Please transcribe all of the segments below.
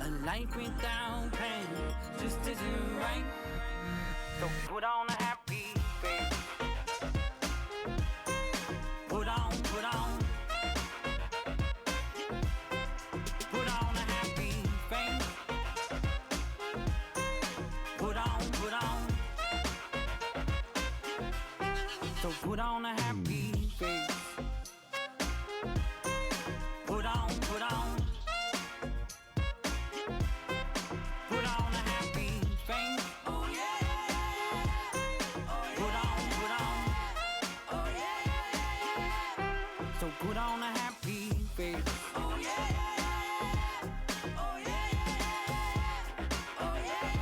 A life without pain just isn't right. So put on a happy face. Put on. Put on a happy face. Put on. So put on a happy face. Put on. Put on a happy face. Oh yeah. Put on. Oh yeah. So put on a happy face. Oh yeah. Oh yeah. Oh yeah.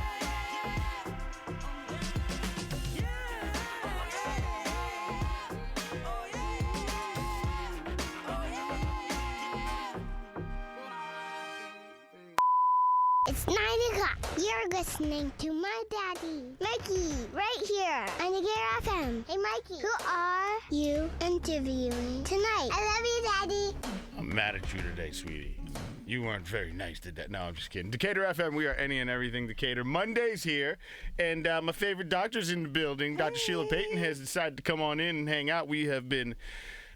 It's 9 o'clock. You're listening to my daddy, Mikey, right here on Decatur FM. Hey, Mikey, who are you interviewing tonight? I love you, Daddy. I'm mad at you today, sweetie. You weren't very nice today. No, I'm just kidding. Decatur FM, we are any and everything Decatur. Monday's here, and my favorite doctor's in the building. Dr. Sheila Payton has decided to come on in and hang out. We have been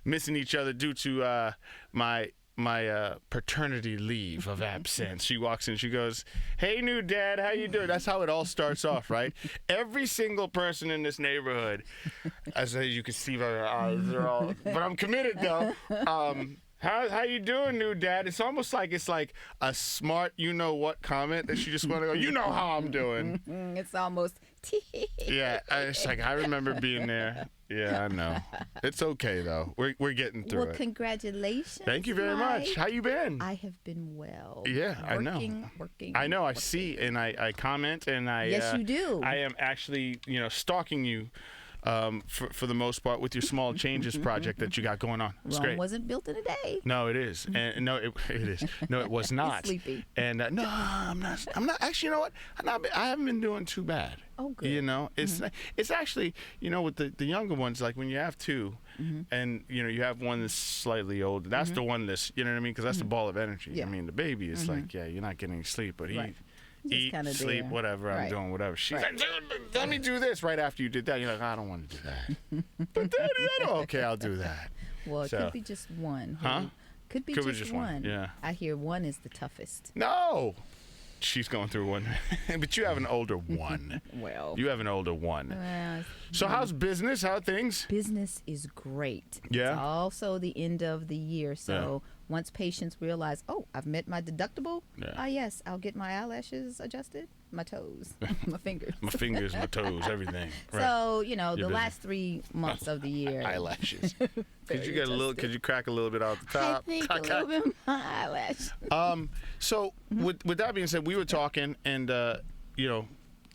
missing each other due to my paternity leave of absence. She walks in, she goes, "Hey, new dad, how you doing?" That's how it all starts off, right? Every single person in this neighborhood, as you can see by their eyes, they're all, but I'm committed though. How you doing, new dad? It's almost like it's like a smart you-know-what comment that she just want to go, you know how I'm doing. It's almost Yeah, it's like I remember being there. Yeah, I know. It's okay, though. We're getting through Well, it. congratulations. Thank you very much. How you been? I have been well. Yeah, I know. Working. I know. I see, and I comment, and I. Yes, you do. I am actually, stalking you, for the most part, with your small changes project that you got going on. It's Rome great. wasn't built in a day. No, it is, and no, it is. No, it was not. Sleepy. And no, I'm not. Actually, you know what? I haven't been doing too bad. Oh, good. It's actually, with the younger ones, like when you have two, and you have one that's slightly older. That's the one that's, you know what I mean? Because that's the ball of energy. Yeah. I mean, the baby is like, yeah, you're not getting any sleep, but Right. eat, kinda sleep, there. whatever. I'm Right. doing whatever. She's Right. like, "Dude, let me do this right after you did that." You're like, "I don't want to do that." But Daddy, okay, I'll do that. Well, it So- could be just one. Huh? Could be Could be just just one, one. yeah. I hear one is the toughest. No, she's going through one, but you have an older one. Well, You have an older one. well, So how's business? How are things? business is great. Yeah? It's also the end of the year, so once patients realize, oh, I've met my deductible. Yeah. Yes, I'll get my eyelashes adjusted, my toes, my fingers. My fingers, my toes, everything. Right. So the busy. last 3 months of the year. Eyelashes. Could Very you get a little? adjusted. Could you crack a little bit out the I top? think a little bit of my eyelash. So with that being said, we were talking and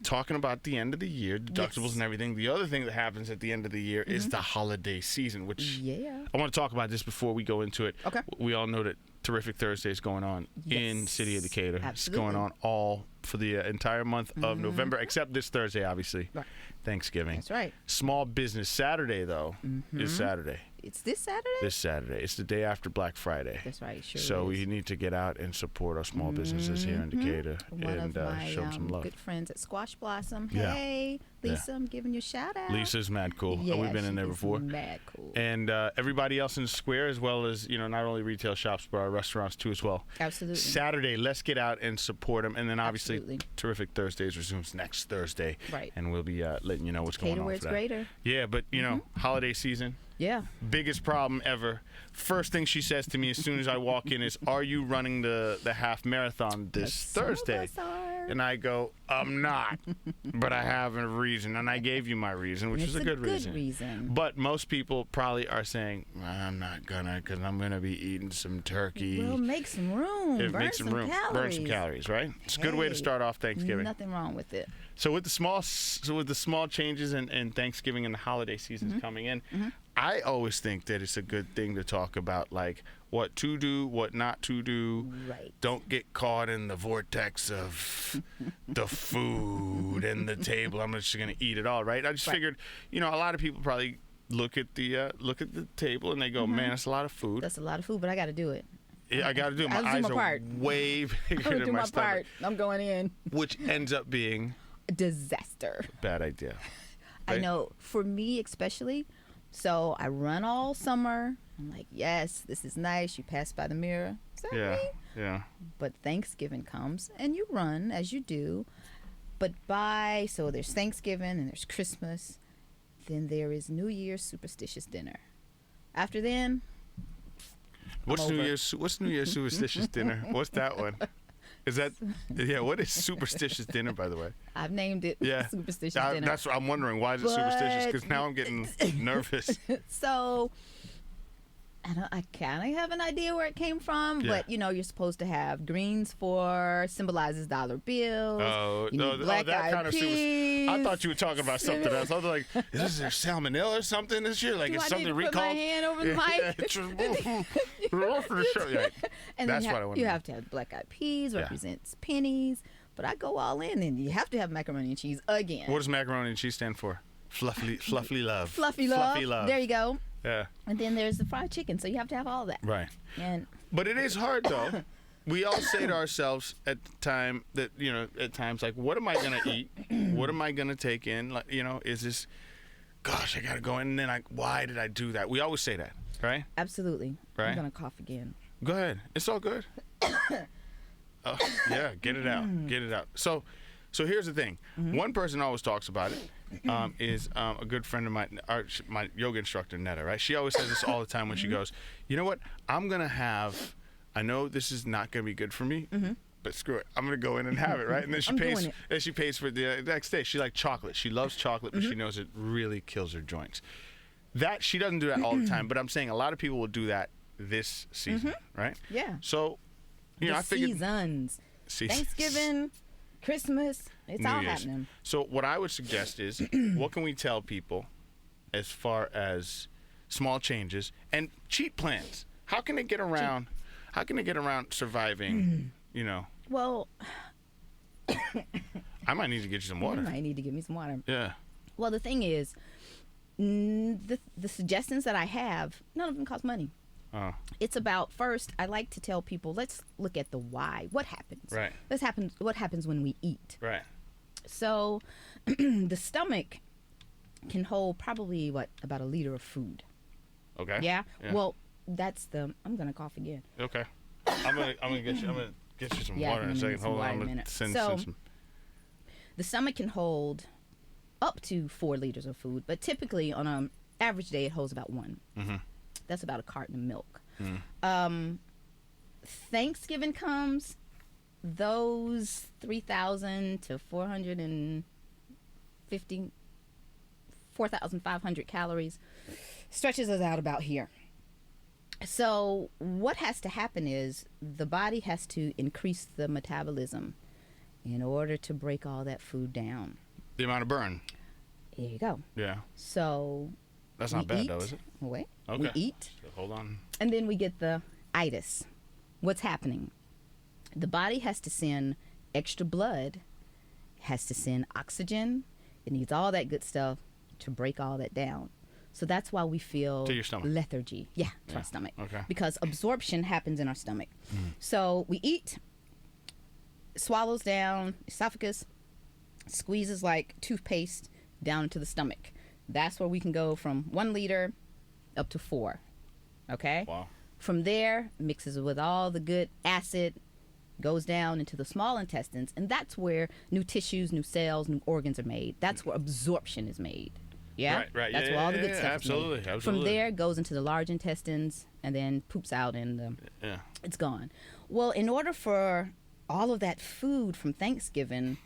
talking about the end of the year, deductibles Yes. and everything. The other thing that happens at the end of the year is the holiday season, which Yeah. I want to talk about this before we go into it. Okay. We all know that Terrific Thursday is going on in Yes. City of Decatur. It's Absolutely. going on all for the entire month of November, except this Thursday, obviously. Right. Thanksgiving. That's right. Small Business Saturday, though, is Saturday. It's this Saturday? This Saturday. It's the day after Black Friday. That's right, sure So is. we need to get out and support our small businesses here in Decatur One and of my show them some love. good friends at Squash Blossom. Yeah. Hey, Lisa, Yeah. I'm giving you a shout out. Lisa's mad cool. Yeah, We've been in she there is before. Mad cool. And everybody else in the square, as well as, not only retail shops, but our restaurants too as well. Absolutely. Saturday, let's get out and support them. And then obviously, Absolutely. Terrific Thursdays resumes next Thursday. Right. And we'll be letting you know what's going Decatur on where for it's that. greater. Yeah, but, holiday season. Yeah. Biggest problem ever. First thing she says to me as soon as I walk in is, "Are you running the half marathon this Some of Thursday?" us are. And I go, "I'm not, but I have a reason." And I gave you my reason, which It's is a good reason. But most people probably are saying, "I'm not gonna, because I'm gonna be eating some turkey." Well, make some room. It Burn makes some room. Calories. Burn some calories, right? It's a good way to Hey, start off Thanksgiving. Nothing wrong with it. So with the small changes and Thanksgiving and the holiday seasons coming in, I always think that it's a good thing to talk about, like what to do, what not to do. Right. Don't get caught in the vortex of the food and the table. I'm just gonna eat it all, right? I just figured, a lot of people probably look at the table and they go, "Man, that's a lot of food." That's a lot of food, but I got to do it. I got to do it. My I'll eyes zoom are apart. way I'm bigger gonna than do my my stomach, part. I'm going in. which ends up being Disaster. a bad idea. I Right? know. For me, especially. So I run all summer. I'm like, yes, this is nice. You pass by the mirror. Is that Yeah, me? yeah. But Thanksgiving comes and you run as you do. But so there's Thanksgiving and there's Christmas. Then there is New Year's superstitious dinner. After then, What's New over. Year's superstitious dinner? What's that one? Is that what is superstitious dinner, by the way? I've named it Yeah. superstitious dinner. That's what I'm wondering. Why is it superstitious? But- Because now I'm getting nervous. So I kind of have an idea where it came from, Yeah. but you're supposed to have greens symbolizes dollar bills. Oh, You no, need black that kind of peas. I thought you were talking about something else. I was like, is there salmonella or something this year? Like, Do is I something need to put my recalled? hand over the mic? Yeah. And That's then what I want you to know. have to have black eyed peas, Yeah. represents pennies. But I go all in, and you have to have macaroni and cheese again. What does macaroni and cheese stand for? Fluffy love. Fluffy love. Fluffy love. There you go. Yeah. And then there's the fried chicken, so you have to have all that. Right. And But it is hard though. We all say to ourselves at the time that at times like, what am I gonna eat? What am I gonna take in? Like, is this? Gosh, I gotta go in. And then why did I do that? We always say that, right? absolutely, Right. I'm gonna cough again. Go ahead. It's all good. Oh, yeah, get it out. Get it out. So here's the thing. One person always talks about it. Is a good friend of mine, my yoga instructor, Netta, right? She always says this all the time when she goes, you know what? I know this is not going to be good for me, but screw it. I'm going to go in and have it, right? And then she I'm pays doing it. and she pays for the next day. She likes chocolate. She loves chocolate, but she knows it really kills her joints. That she doesn't do that all the time, but I'm saying a lot of people will do that this season, right? Yeah. So, The I figured seasons. Seasons. Thanksgiving, Christmas, it's New all Year's. happening. So what I would suggest is, what can we tell people as far as small changes and cheat plans? How can they get around? How can they get around surviving? Well, I might need to get you some you water. might need to give me some water. Yeah. Well, the thing is, the suggestions that I have, none of them cost money. Oh. It's about, first, I like to tell people, let's look at the why. What happens? Right. What happens when we eat? Right. So the stomach can hold probably, about a liter of food. Okay. Yeah? Well, I'm going to cough again. Okay. I'm gonna get you some Yeah, water in a I'm gonna second. get some Hold water on. in a I'm gonna minute. send So- some. The stomach can hold up to 4 liters of food, but typically on an average day, it holds about 1. Mm-hmm. That's about a carton of milk. Thanksgiving comes, those 3,000 to 4,500 calories stretches us out about here. So what has to happen is the body has to increase the metabolism in order to break all that food down. The amount of burn. There you go. Yeah. So That's not we bad eat, though, is it? Wait. Okay. We eat, Hold on. and then we get the itis. What's happening? The body has to send extra blood, has to send oxygen. It needs all that good stuff to break all that down. So that's why we feel To your stomach. lethargy. Yeah, to our stomach. Okay. Because absorption happens in our stomach. So we eat, swallows down, esophagus, squeezes like toothpaste down into the stomach. That's where we can go from 1 liter up to 4. Okay? Wow. From there, mixes with all the good acid, goes down into the small intestines, and that's where new tissues, new cells, new organs are made. That's where absorption is made. Yeah? Right. That's where all the good stuff absolutely, is made. absolutely. From there, it goes into the large intestines and then poops out and Yeah. it's gone. Well, in order for all of that food from Thanksgiving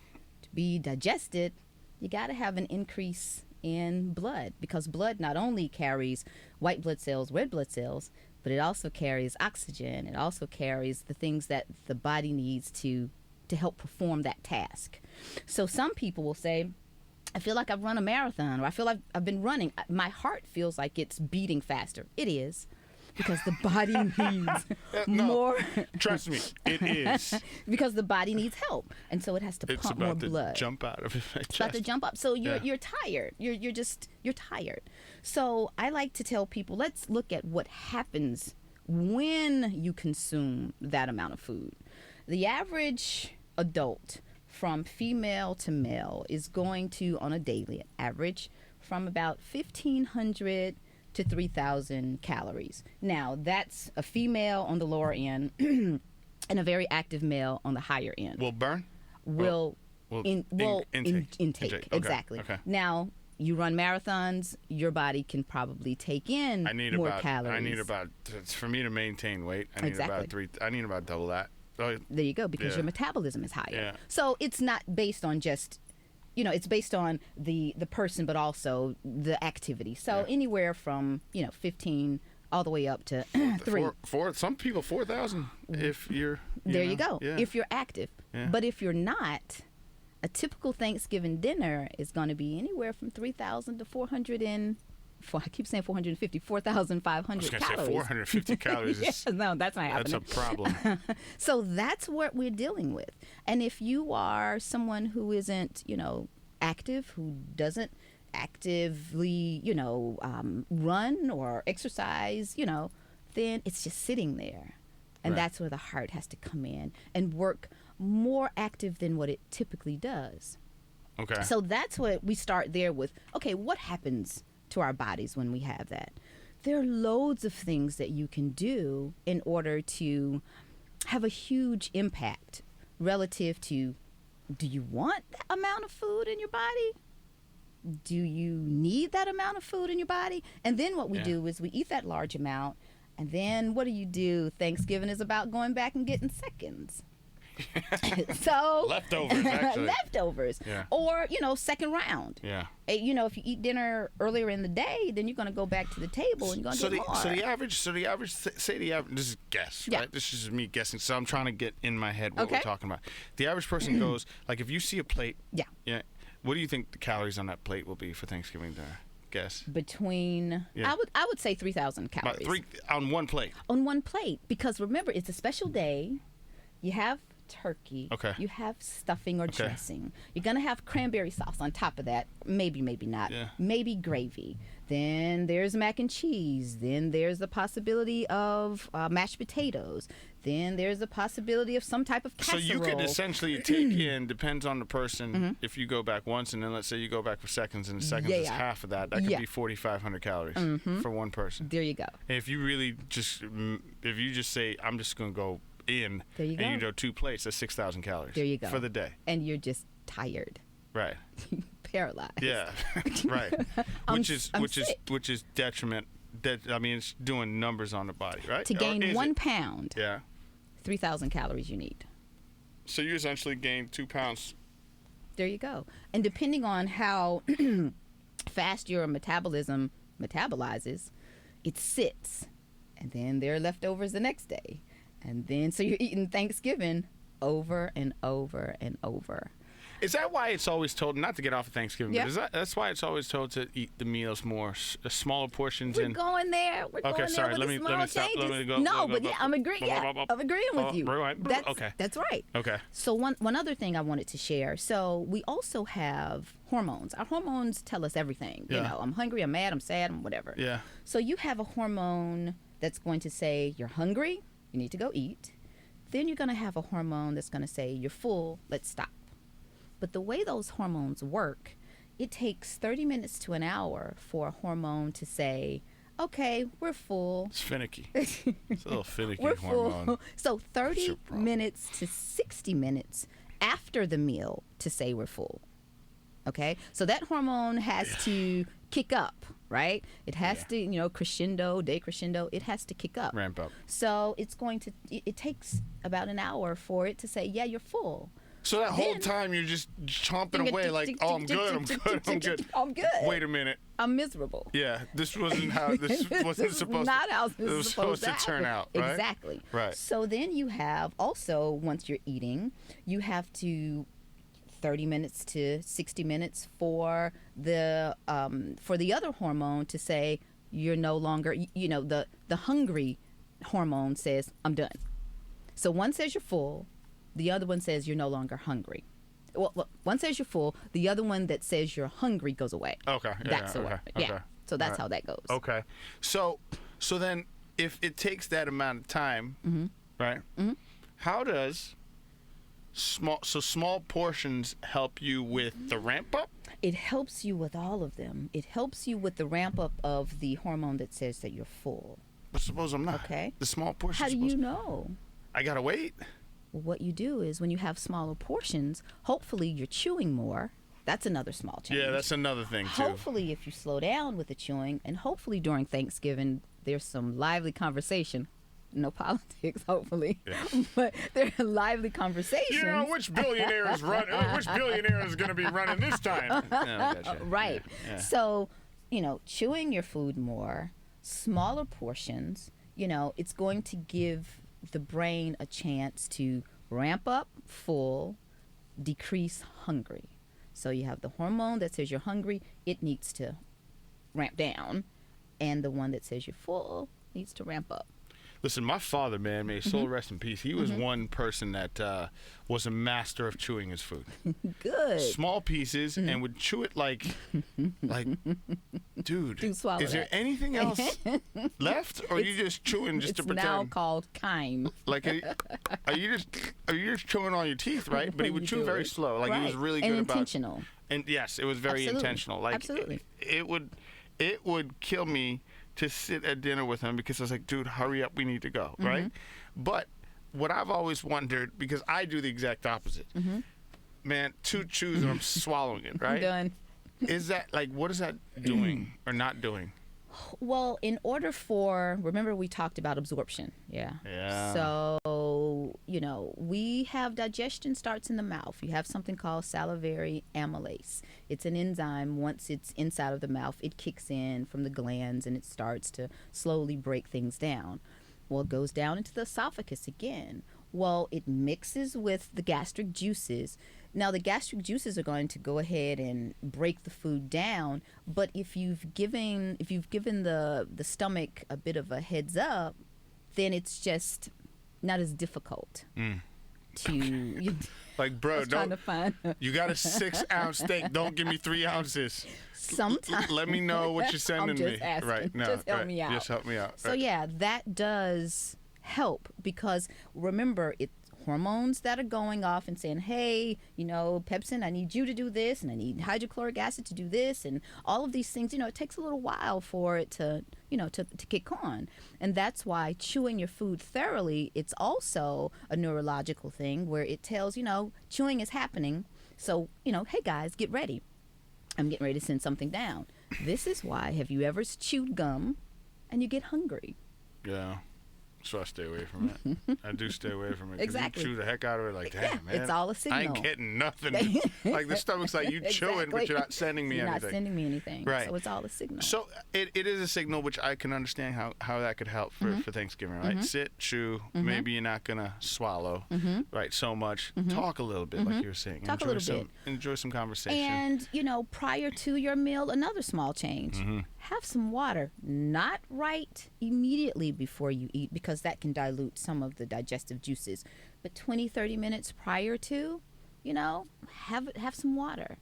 to be digested, you got to have an increase in blood, because blood not only carries white blood cells, red blood cells, but it also carries oxygen. It also carries the things that the body needs to help perform that task. So some people will say, I feel like I've run a marathon, or I feel like I've been running. My heart feels like it's beating faster. It is, because the body needs No. more. Trust me, it is. Because the body needs help, and so it has to It's pump more about to blood. jump out of my It's about to chest. jump up. So Yeah. you're tired. You're tired. So I like to tell people, let's look at what happens when you consume that amount of food. The average adult from female to male is going to, on a daily average, from about 1,500 to 3,000 calories. Now, that's a female on the lower end and a very active male on the higher end. Will burn? Intake. Okay, Exactly. okay. Now, you run marathons, your body can probably take in more calories. I need about, for me to maintain weight, I need about double that. Oh, there you go, because your metabolism is higher. Yeah. So it's not based on just, it's based on the person, but also the activity. So anywhere from, 15 all the way up to 3. Some people 4,000 if you're. There you go. Yeah. If you're active. Yeah. But if you're not, a typical Thanksgiving dinner is going to be anywhere from 3,000 to 4,500 I was going to say calories. 450 calories. Yes, no, that's not happening. That's a problem. So that's what we're dealing with. And if you are someone who isn't, active, who doesn't actively, run or exercise, then it's just sitting there. And that's where the heart has to come in and work more active than what it typically does. Okay. So that's what we start there with. Okay, what happens to our bodies when we have that? There are loads of things that you can do in order to have a huge impact relative to, do you want that amount of food in your body? Do you need that amount of food in your body? And then what we do is we eat that large amount, and then what do? Thanksgiving is about going back and getting seconds. So leftovers, actually. Leftovers. Yeah. Or, second round. Yeah. If you eat dinner earlier in the day, then you're going to go back to the table and you're going to get more. So the average, this is guess, right? This is me guessing. So I'm trying to get in my head what we're talking about. The average person goes, like, if you see a plate, what do you think the calories on that plate will be for Thanksgiving dinner? Guess. Between, I would say 3,000 calories. About 3 on one plate. On one plate, because remember, it's a special day. You have turkey. Okay. You have stuffing or dressing. You're going to have cranberry sauce on top of that. Maybe not. Yeah. Maybe gravy. Then there's mac and cheese. Then there's the possibility of mashed potatoes. Then there's the possibility of some type of casserole. So you could essentially take in, depends on the person, if you go back once and then let's say you go back for seconds and the seconds is half of that, that could be 4,500 calories for one person. There you go. And if you really just say, I'm just going to go in, there you go. And you go 2 plates, that's 6,000 calories. There you go. For the day. And you're just tired. Right. Paralyzed. Yeah. Right. Which is detriment. It's doing numbers on the body, right? To gain 1 pound. Yeah. 3,000 calories you need. So you essentially gain 2 pounds. There you go. And depending on how fast your metabolism metabolizes, it sits. And then there are leftovers the next day. And then, so you're eating Thanksgiving over and over and over. Is that why it's always told, not to get off of Thanksgiving, but that's why it's always told to eat the meals more, smaller portions? We're going there. We're going there with the small changes. I'm agreeing. I'm agreeing with you. That's right. Okay. So one other thing I wanted to share. So we also have hormones. Our hormones tell us everything. Yeah. I'm hungry, I'm mad, I'm sad, I'm whatever. Yeah. So you have a hormone that's going to say you're hungry, you need to go eat. Then you're going to have a hormone that's going to say you're full, let's stop. But the way those hormones work, it takes 30 minutes to an hour for a hormone to say, okay, we're full. It's finicky. It's a little finicky we're hormone. Full. So 30 minutes to 60 minutes after the meal to say we're full. Okay? So that hormone has to kick up, right? It has to, crescendo, decrescendo, it has to kick up. Ramp up. So it takes about an hour for it to say, yeah, you're full. So that whole time you're just chomping away like, oh, I'm good. Wait a minute. I'm miserable. Yeah, this wasn't how this wasn't supposed not how this it was supposed to turn out, right? Exactly. Right. So then you have also, once you're eating, you have to 30 minutes to 60 minutes for the other hormone to say you're no longer, the hungry hormone says I'm done. So one says you're full. The other one says you're no longer hungry. Well, one says you're full. The other one that says you're hungry goes away. Okay. That's the one. Yeah. So that's how that goes. Okay. So then if it takes that amount of time, right? How does small portions help you with the ramp up? It helps you with all of them. It helps you with the ramp up of the hormone that says that you're full. But suppose I'm not. Okay. The small portions. How do you know? I gotta wait. Well, what you do is when you have smaller portions, hopefully you're chewing more. That's another small change. Yeah, that's another thing too. Hopefully, if you slow down with the chewing, and hopefully during Thanksgiving, there's some lively conversation. No politics, hopefully, but there are lively conversations. You know, which billionaire is which billionaire is going to be running this time? Yeah, I gotcha. Right. Yeah. So, chewing your food more, smaller portions, it's going to give the brain a chance to ramp up full, decrease hungry. So you have the hormone that says you're hungry, it needs to ramp down, and the one that says you're full needs to ramp up. Listen, my father, man, may his soul rest in peace. He was one person that was a master of chewing his food. Good. Small pieces, and would chew it like, dude, Do swallow is there that. anything else left, or are you just chewing just to It's pretend? now called chyme. Like, are you just chewing all your teeth, right? But he would You chew do very it. slow. Like, he was Right. really And good about. intentional. And yes, it was very Absolutely. intentional. Like, Absolutely. it would kill me to sit at dinner with him because I was like, dude, hurry up, we need to go, right? But what I've always wondered, because I do the exact opposite. Man, 2 chews and I'm swallowing it, right? Done. Is that, like, what is that doing or not doing? Well, in order remember we talked about absorption, yeah? Yeah. So, we have digestion starts in the mouth. You have something called salivary amylase. It's an enzyme. Once it's inside of the mouth, it kicks in from the glands and it starts to slowly break things down. Well, it goes down into the esophagus again. Well, it mixes with the gastric juices. Now, the gastric juices are going to go ahead and break the food down, but if you've given the stomach a bit of a heads up, then it's just not as difficult to. Like, bro, trying don't. to find You got a 6-ounce steak. Don't give me 3 ounces. sometimes. Let me know what you're sending I'm just me. asking. Right. No. Just help right. me out. Just help me out. So Right. yeah, that does help because remember it's hormones that are going off and saying, hey, Pepsin, I need you to do this, and I need hydrochloric acid to do this, and all of these things. It takes a little while for it to kick on, and that's why chewing your food thoroughly. It's also a neurological thing where it tells chewing is happening. So hey guys, get ready. I'm getting ready to send something down. This is why. Have you ever chewed gum and you get hungry? Yeah. So I stay away from it. I do stay away from it. 'Cause Exactly. You chew the heck out of it. Like, damn, man. It's all a signal. I ain't getting nothing. Like, the stomach's like, you chewing, but Exactly. you're not sending me You're anything. not sending me anything. Right. So it's all a signal. So it is a signal, which I can understand how that could help for Thanksgiving, right? Sit, chew. Maybe you're not going to swallow, right, so much. Talk a little bit, like you were saying. Talk a little bit. Enjoy some conversation. And, prior to your meal, another small change. Have some water. Not right immediately before you eat because that can dilute some of the digestive juices. But 20, 30 minutes prior to, have some water,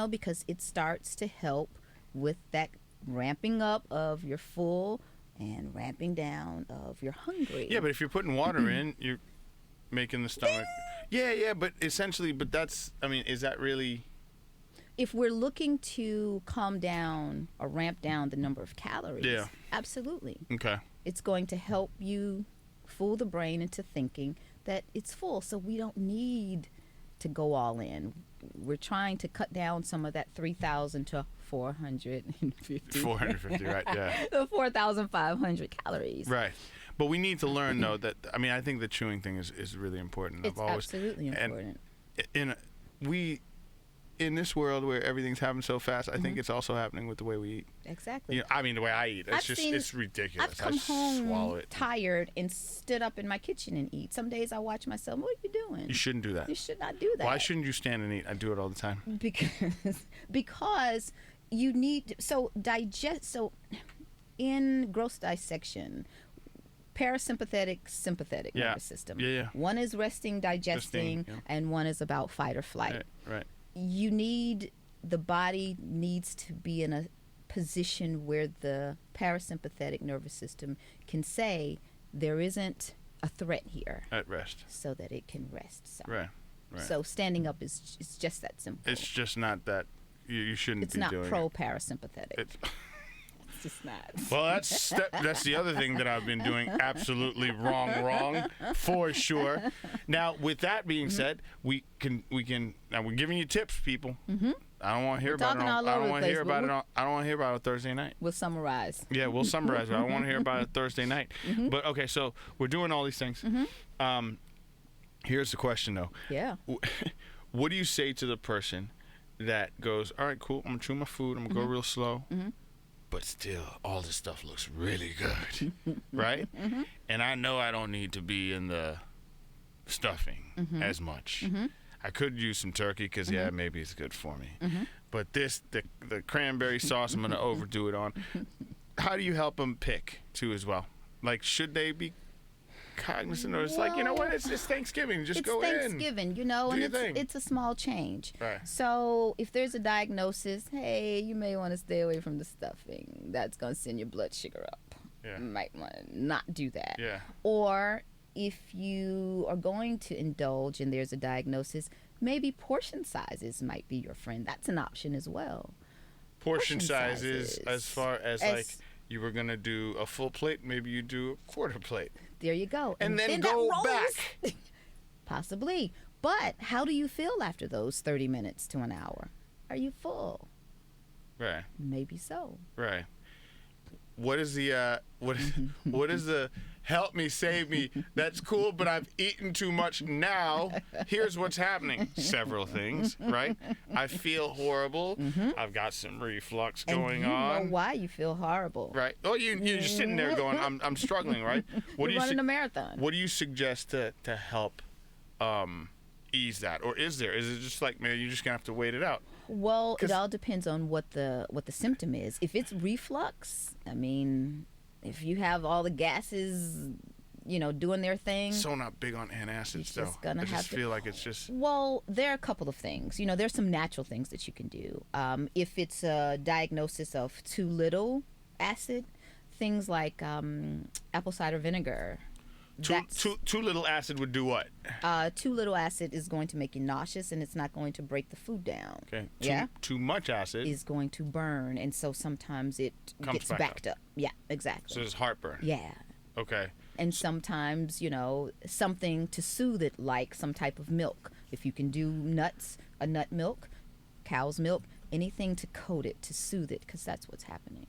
because it starts to help with that ramping up of your full and ramping down of your hungry. Yeah, but if you're putting water in, you're making the stomach. Yeah, but essentially, is that really... If we're looking to calm down or ramp down the number of calories, absolutely. Okay. It's going to help you fool the brain into thinking that it's full, so we don't need to go all in. We're trying to cut down some of that 3,000 to 450. 450, right, yeah. The 4,500 calories. Right. But we need to learn, though, that, I think the chewing thing is really important. It's absolutely important. In this world where everything's happening so fast, I think it's also happening with the way we eat. Exactly. The way I eat. It's ridiculous. I've come swallow home it. tired and stood up in my kitchen and eat. Some days I watch myself, what are you doing? You shouldn't do that. You should not do that. Why shouldn't you stand and eat? I do it all the time. Because you need so in gross dissection, parasympathetic, sympathetic nervous system. Yeah. One is resting, digesting, yeah. and one is about fight or flight. Right. The body needs to be in a position where the parasympathetic nervous system can say there isn't a threat here, At rest. so that it can rest. So, Right. Right. so standing up is just that simple. It's just not that you shouldn't It's be not doing pro it. parasympathetic. It's It's just not. Well, that's the other thing that I've been doing absolutely wrong for sure. Now, with that being said, we can now we're giving you tips, people. I don't want to hear about it. talking all I over don't the want to place, hear but about it. I don't want to hear about it Thursday night. We'll summarize. Yeah, we'll summarize it. I don't want to hear about it Thursday night. But okay, so we're doing all these things. Here's the question though. Yeah. What do you say to the person that goes, all right, cool, I'm gonna chew my food, I'm gonna go real slow, but still, all this stuff looks really good, right? And I know I don't need to be in the stuffing as much. I could use some turkey because, yeah, maybe it's good for me. But the cranberry sauce, I'm gonna overdo it on. How do you help them pick, too, as well? Like, should they be cognizant, or it's like, you know what, it's Thanksgiving, just go in. It's Thanksgiving, you know, Do and your thing. it's a small change. Right. So if there's a diagnosis, hey, you may want to stay away from the stuffing. That's going to send your blood sugar up. Yeah. You might want to not do that. Yeah. Or if you are going to indulge and there's a diagnosis, maybe portion sizes might be your friend. That's an option as well. Portion sizes, sizes. as far as like you were gonna do a full plate, maybe you do a quarter plate. There you go. And then that go rolls. back. Possibly. But how do you feel after those 30 minutes to an hour? Are you full? Right. Maybe so. Right. What is the what is the help me, save me? That's cool, but I've eaten too much now. Here's what's happening. Several things, right? I feel horrible. I've got some reflux going and you on. know why you feel horrible. Right. Oh, you're just sitting there going, I'm struggling, right? What You're running a marathon. What do you suggest to help ease that? Or is it just like, man, you're just gonna have to wait it out? Well, it all depends on what the symptom is. If it's reflux, I mean, if you have all the gases, you know, doing their thing. So not big on antacids, You're though. just gonna I just have to- feel like it's just Well, there are a couple of things. You know, there's some natural things that you can do. If it's a diagnosis of too little acid, things like apple cider vinegar. too little acid would do what? Too little acid is going to make you nauseous, and it's not going to break the food down. Okay. Yeah. Too much acid. Is going to burn, and so sometimes it Comes gets back backed up. Yeah, exactly. So there's heartburn. Yeah. Okay. And sometimes, you know, something to soothe it, like some type of milk. If you can do nuts, a nut milk, cow's milk, anything to coat it, to soothe it, because that's what's happening.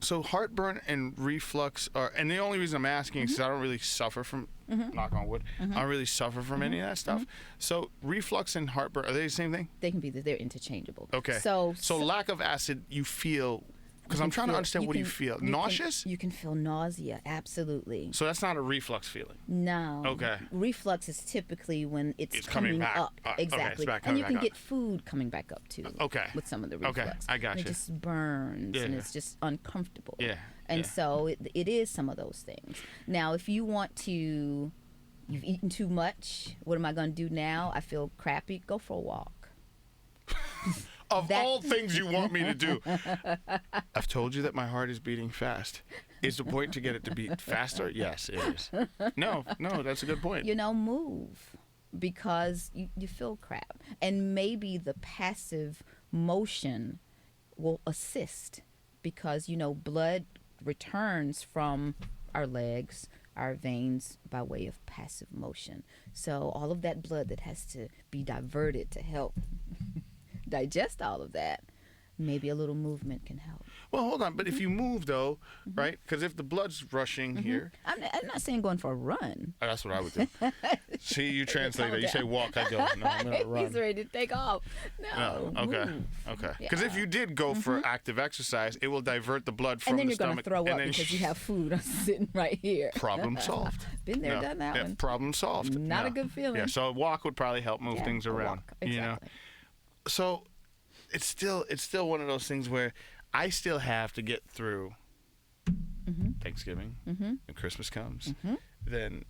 So heartburn and reflux are, and the only reason I'm asking is 'cause I don't really suffer from, knock on wood, I don't really suffer from any of that stuff. So reflux and heartburn, are they the same thing? They can be, they're interchangeable. Okay. So lack of acid, you feel, because I'm trying to understand, what do you feel? Nauseous? You can feel nausea, absolutely. So that's not a reflux feeling. No. Okay. Reflux is typically when it's coming coming back. up. Okay, it's Exactly. back, and coming you can back get up. food coming back up too. Okay. With some of the Okay, reflux. I got And you. it just burns and Yeah. it's just uncomfortable. Yeah, And yeah. so it is some of those things. Now, if you want to, you've eaten too much, what am I going to do now? I feel crappy. Go for a walk. Of all things you want me to do, I've told you that my heart is beating fast. Is the point to get it to beat faster? Yes, it is. No, that's a good point. You know, move, because you feel crap. And maybe the passive motion will assist, because, you know, blood returns from our legs, our veins, by way of passive motion. So all of that blood that has to be diverted to help digest all of that, maybe a little movement can help. Well, hold on. But if you move, though, right? Because if the blood's rushing here, I'm not saying going for a run. that's what I would do. See, you translate that. You say walk, I go, no, I'm going to run. He's ready to take off. No, Okay. move. Okay. Because Yeah. if you did go for active exercise, it will divert the blood from And then the you're going to stomach. throw and up then because you have food sitting right here. problem solved. Been there, No. done that Yeah, one. problem solved. Not a No. good feeling. Yeah, so a walk would probably help move Yeah, things a around. walk. You know? Exactly. So it's still one of those things where I still have to get through Thanksgiving and Christmas comes. Then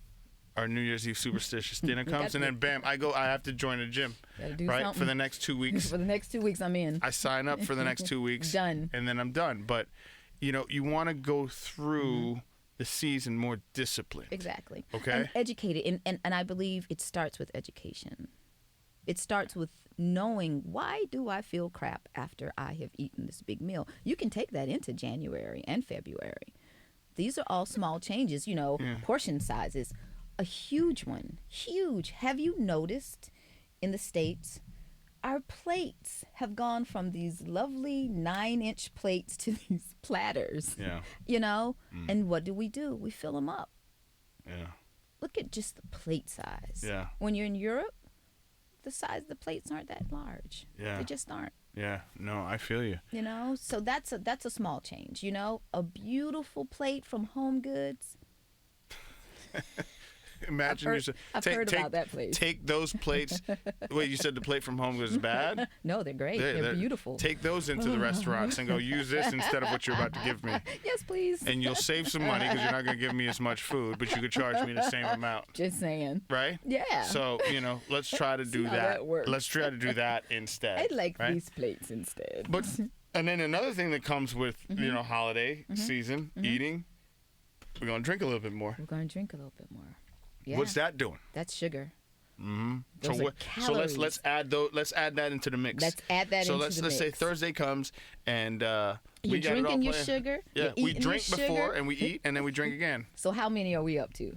our New Year's Eve superstitious dinner comes, and then bam, I have to join a gym. Gotta do right? something. For the next 2 weeks. For the next 2 weeks, I'm in. I sign up for the next 2 weeks. Done. And then I'm done. But, you want to go through the season more disciplined. Exactly. Okay. And educated. And I believe it starts with education. It starts with knowing, why do I feel crap after I have eaten this big meal? You can take that into January and February. These are all small changes, portion sizes. A huge one. Huge. Have you noticed in the States, our plates have gone from these lovely 9-inch plates to these platters? Yeah. And what do? We fill them up. Yeah. Look at just the plate size. Yeah. When you're in Europe, the size of the plates aren't that large. Yeah. They just aren't. Yeah. No, I feel you. So that's a small change. A beautiful plate from Home Goods. Imagine yourself. I've heard about that place. Take those plates. Wait, you said the plate from home was bad? No, they're great. They're beautiful. Take those into the restaurants and go use this instead of what you're about to give me. Yes, please. And you'll save some money because you're not going to give me as much food, but you could charge me the same amount. Just saying. Right? Yeah. So, let's try to do how that works. Let's try to do that instead. I'd like right? these plates instead. But and then another thing that comes with, holiday season, eating, we're going to drink a little bit more. We're going to drink a little bit more. Yeah. What's that doing? That's sugar. Mm-hmm. Those are calories. let's add that into the mix. Let's add that into the mix. So let's say Thursday comes and you're drinking your sugar. Yeah, we drink before sugar. and we eat and then we drink again. So how many are we up to?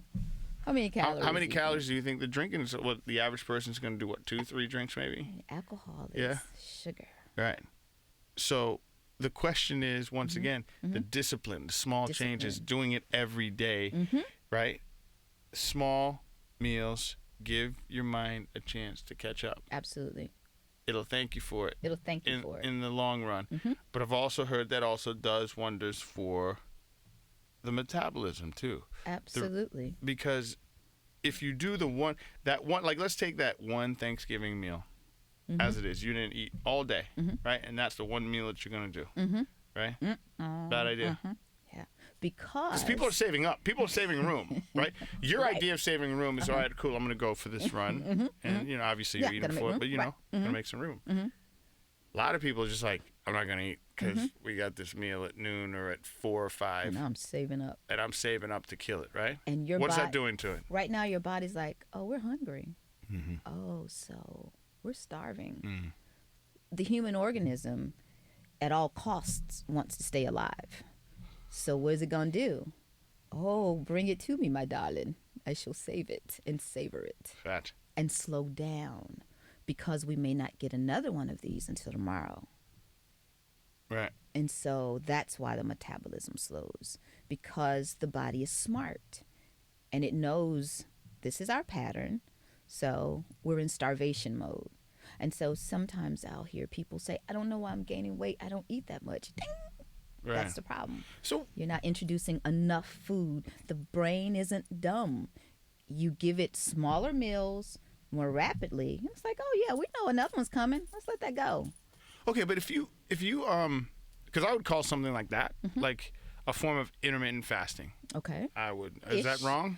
How many calories? How many calories do you think the drinking is? What the average person's going to do? What, 2-3 drinks maybe? Alcohol is sugar. Right. So the question is once again the discipline, the small changes, doing it every day, right? Small meals, give your mind a chance to catch up. Absolutely. It'll thank you for it. It'll thank you for it. In the long run. But I've also heard that also does wonders for the metabolism too. Absolutely. Because if you do like let's take that one Thanksgiving meal as it is. You didn't eat all day, right? And that's the one meal that you're going to do, right? Bad idea. Yeah. Because people are saving up. People are saving room, right? Your idea of saving room is, all right, cool, I'm going to go for this run. And, obviously you're eating for it, but, going to make some room. A lot of people are just like, I'm not going to eat because we got this meal at noon or at 4 or 5. And I'm saving up. And I'm saving up to kill it, right? And what's that doing to it? Right now your body's like, oh, we're hungry. Oh, so we're starving. The human organism at all costs wants to stay alive. So what is it going to do? Oh, bring it to me, my darling. I shall save it and savor it. Fat. And slow down because we may not get another one of these until tomorrow. Right. And so that's why the metabolism slows, because the body is smart and it knows this is our pattern. So we're in starvation mode. And so sometimes I'll hear people say, I don't know why I'm gaining weight. I don't eat that much. Ding! Right. That's the problem. So you're not introducing enough food. The brain isn't dumb. You give it smaller meals more rapidly. It's like, oh yeah, we know another one's coming. Let's let that go. Okay, but if you because I would call something like that like a form of intermittent fasting. Okay. I would. Is that wrong?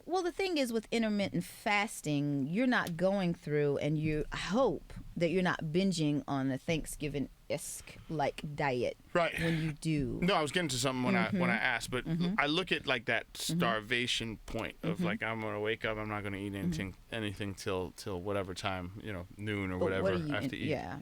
Well, the thing is with intermittent fasting, you're not going through, and you hope that you're not binging on a Thanksgiving-esque like diet. Right. When you do. No, I was getting to something when I asked, but I look at like that starvation point of like I'm gonna wake up, I'm not gonna eat anything till whatever time, noon or whatever I have to eat. Yeah.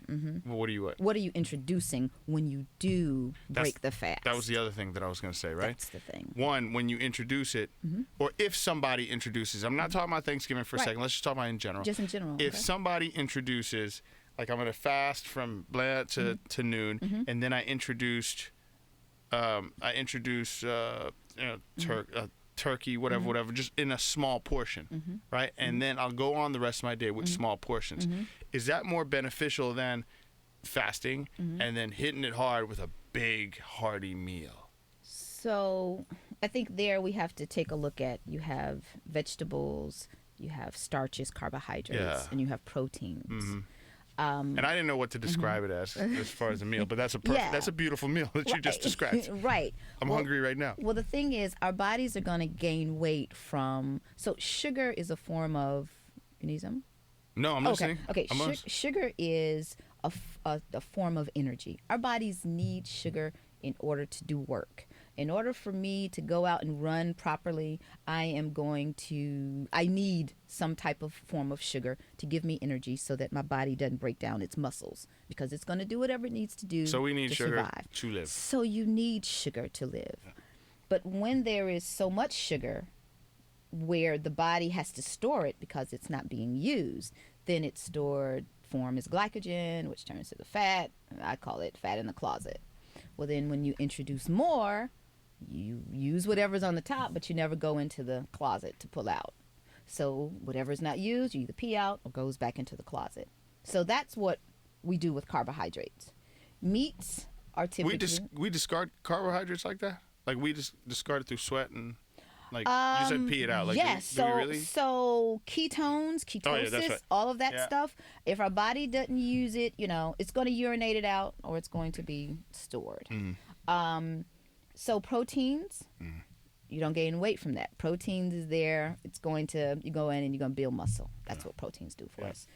Well, what are you introducing when you do break the fast? That was the other thing that I was gonna say, right? That's the thing. One, when you introduce it, or if somebody introduces, I'm not talking about Thanksgiving for a second. Let's just talk about in general. Just in general. If somebody introduces, like I'm gonna fast from blah to noon, and then I introduced turkey, whatever, just in a small portion, right? And then I'll go on the rest of my day with small portions. Is that more beneficial than fasting and then hitting it hard with a big hearty meal? So I think there we have to take a look at, you have vegetables, you have starches, carbohydrates, and you have proteins. And I didn't know what to describe it as far as a meal, but that's a beautiful meal that you just described. Right. I'm hungry right now. Well, the thing is, our bodies are going to gain weight from. So sugar is a form of. You need some? No, I'm listening. Okay. Sugar is a form of energy. Our bodies need sugar in order to do work. In order for me to go out and run properly, I need some type of form of sugar to give me energy so that my body doesn't break down its muscles, because it's going to do whatever it needs to do. So we need to sugar survive. to live. So you need sugar to live. But when there is so much sugar where the body has to store it because it's not being used, then it's stored form as glycogen, which turns to the fat. I call it fat in the closet. Well, then when you introduce more, you use whatever's on the top, but you never go into the closet to pull out. So whatever's not used, you either pee out or goes back into the closet. So that's what we do with carbohydrates. Meats are typically... We discard carbohydrates like that? Like we just discard it through sweat and... Like you said, pee it out. Like, yes. do we really? So ketones, ketosis, that's right. all of that stuff. If our body doesn't use it, it's going to urinate it out, or it's going to be stored. So proteins, you don't gain weight from that. Proteins is there. You go in and you're going to build muscle. That's what proteins do for us.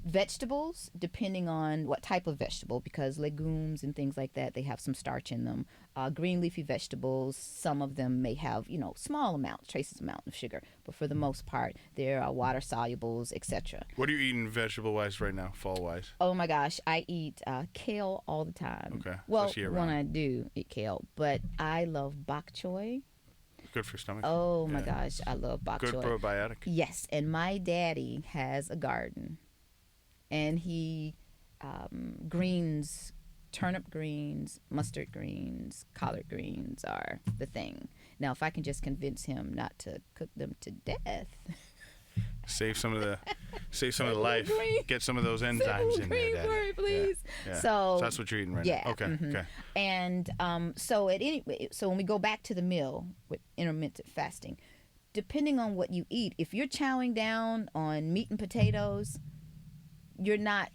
Vegetables, depending on what type of vegetable, because legumes and things like that, they have some starch in them. Green leafy vegetables, some of them may have, small amounts, traces amount of sugar, but for the most part, they're water solubles, etc. What are you eating vegetable-wise right now, fall-wise? Oh my gosh, I eat kale all the time. Okay. Well, when I do eat kale, but I love bok choy. Good for your stomach. Oh my gosh, I love bok choy. Good probiotic. Yes, and my daddy has a garden. And he turnip greens, mustard greens, collard greens are the thing. Now, if I can just convince him not to cook them to death, save some of the life, get some of those enzymes in there, Daddy. please. Yeah. So that's what you're eating right now. Okay. Okay. And so when we go back to the meal with intermittent fasting, depending on what you eat, if you're chowing down on meat and potatoes, you're not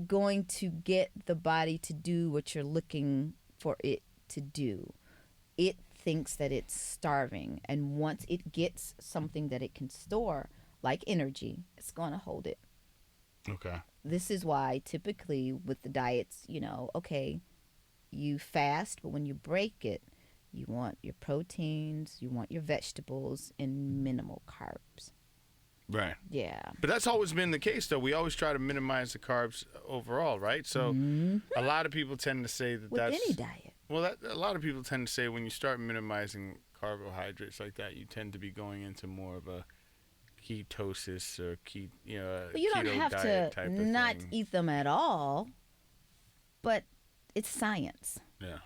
going to get the body to do what you're looking for it to do. It thinks that it's starving, and once it gets something that it can store, like energy, it's going to hold it. Okay. This is why typically with the diets, you fast, but when you break it, you want your proteins, you want your vegetables, and minimal carbs. Right. Yeah. But that's always been the case, though. We always try to minimize the carbs overall, right? So a lot of people tend to say that with that's... any diet. Well, a lot of people tend to say when you start minimizing carbohydrates like that, you tend to be going into more of a ketosis or But you don't keto have diet to type of not thing. eat them at all, but it's science. Yeah.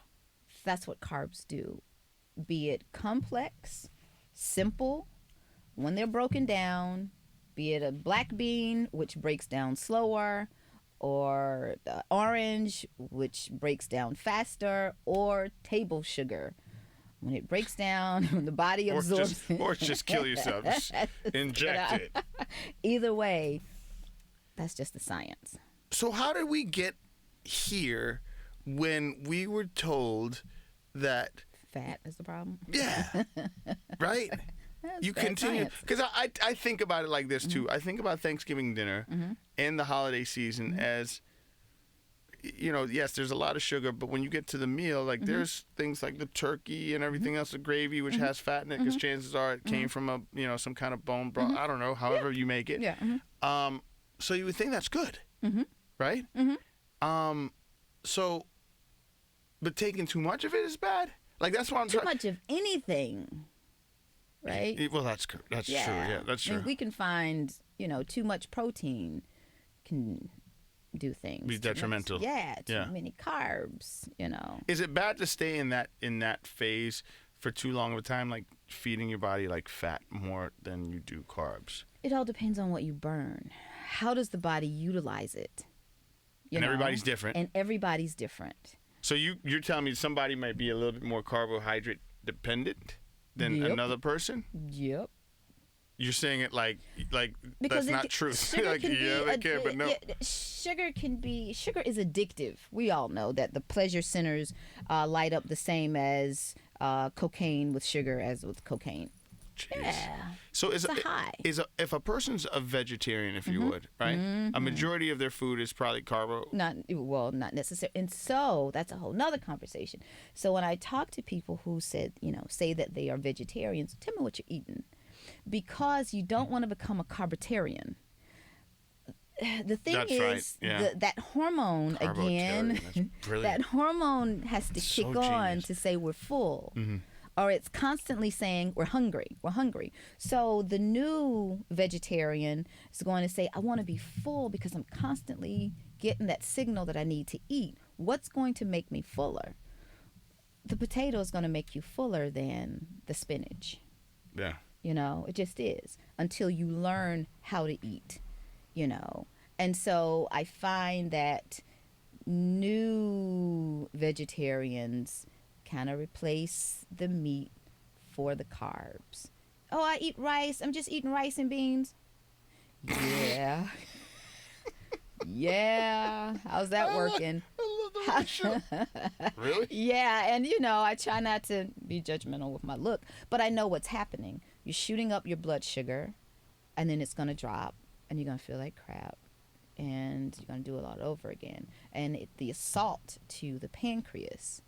That's what carbs do. Be it complex, simple, when they're broken down, be it a black bean, which breaks down slower, or the orange, which breaks down faster, or table sugar. When it breaks down, when the body absorbs or just kill yourself. Just inject it. Either way, that's just the science. So how did we get here when we were told that... Fat is the problem? Yeah. Right? You continue, because I think about it like this too. I think about Thanksgiving dinner and the holiday season as, yes, there's a lot of sugar, but when you get to the meal, like there's things like the turkey and everything else, the gravy, which has fat in it, because chances are it came from a some kind of bone broth. I don't know, however you make it. Yeah. So you would think that's good, right? So, but taking too much of it is bad. Like that's why I'm too much of anything. Right? Well, that's true. Yeah, that's true. I mean, we can find, too much protein can do things. Be detrimental. Too many carbs, Is it bad to stay in that phase for too long of a time, like feeding your body like fat more than you do carbs? It all depends on what you burn. How does the body utilize it? Everybody's different. And everybody's different. So you're telling me somebody might be a little bit more carbohydrate dependent than another person? Yep. You're saying it like Because that's not true. Sugar Like, can yeah, be they can, but no. sugar is addictive. We all know that the pleasure centers light up the same as cocaine with sugar as with cocaine. Jeez. Yeah. So It's a high. if a person's a vegetarian, if you would, right? A majority of their food is probably Not necessarily. And so that's a whole nother conversation. So when I talk to people who say that they are vegetarians, tell me what you're eating. Because you don't want to become a carbitarian. The thing That's is, right, yeah. that hormone again, That's brilliant. that hormone has to So kick on genius. to say we're full. Or it's constantly saying we're hungry. So the new vegetarian is going to say, I want to be full because I'm constantly getting that signal that I need to eat. What's going to make me fuller? The potato is going to make you fuller than the spinach. Yeah. It just is, until you learn how to eat, And so I find that new vegetarians kind of replace the meat for the carbs. Oh, I eat rice. I'm just eating rice and beans. Yeah. Yeah. How's that working? I love the show. Really? Yeah, and I try not to be judgmental with my look, but I know what's happening. You're shooting up your blood sugar, and then it's going to drop, and you're going to feel like crap, and you're going to do it all over again. And the assault to the pancreas,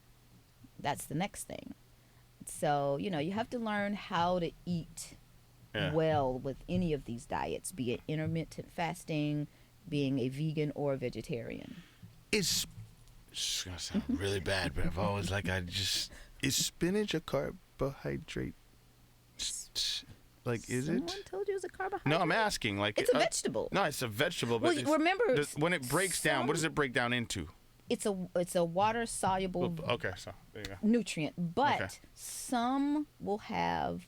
that's the next thing. So, you have to learn how to eat well with any of these diets, be it intermittent fasting, being a vegan or a vegetarian. It's going to sound really bad, but I've always is spinach a carbohydrate? Like, is Someone it? told you it was a carbohydrate? No, I'm asking. Like, It's a vegetable. No, it's a vegetable. But Well, remember, when it breaks down, what does it break down into? It's a water soluble Okay, so there you go. nutrient, but Okay. some will have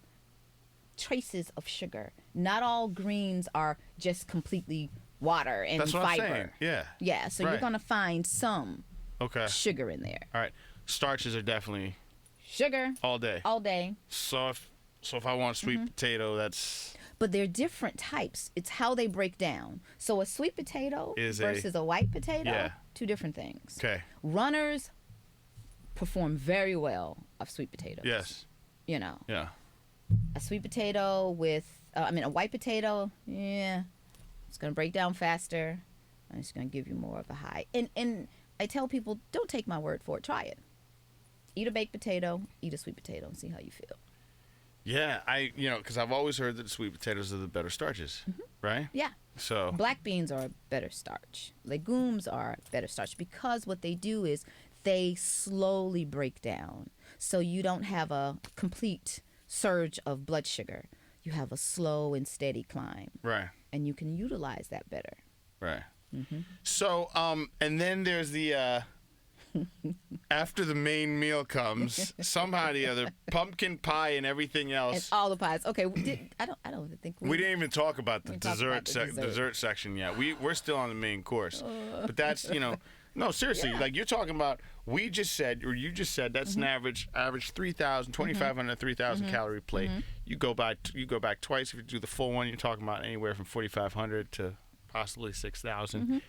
traces of sugar. Not all greens are just completely water and That's what fiber. I'm saying. Yeah. Yeah, so you're Right. going to find some Okay. sugar in there. All right. Starches are definitely Sugar all day. all day. So if I want sweet potato, that's But they're different types. It's how they break down. So a sweet potato versus a white potato, two different things. okay. Runners perform very well off sweet potatoes. Yes. Yeah. A sweet potato with, a white potato, it's going to break down faster, and it's going to give you more of a high. And I tell people, don't take my word for it. Try it. Eat a baked potato, eat a sweet potato, and see how you feel. Yeah, because I've always heard that sweet potatoes are the better starches, right? Yeah. So Black beans are a better starch. Legumes are better starch because what they do is they slowly break down. So you don't have a complete surge of blood sugar. You have a slow and steady climb. right, And you can utilize that better. right. So and then there's the after the main meal comes, somehow or the other, pumpkin pie and everything else. And all the pies. Okay, I don't think We didn't even talk about the We didn't talk about the dessert section yet. We're still on the main course, but that's no, seriously. Like you're talking about, you just said that's an average 3,000, 2,500, 3,000 calorie plate. You go back twice. If you do the full one, you're talking about anywhere from 4,500 to possibly 6,000,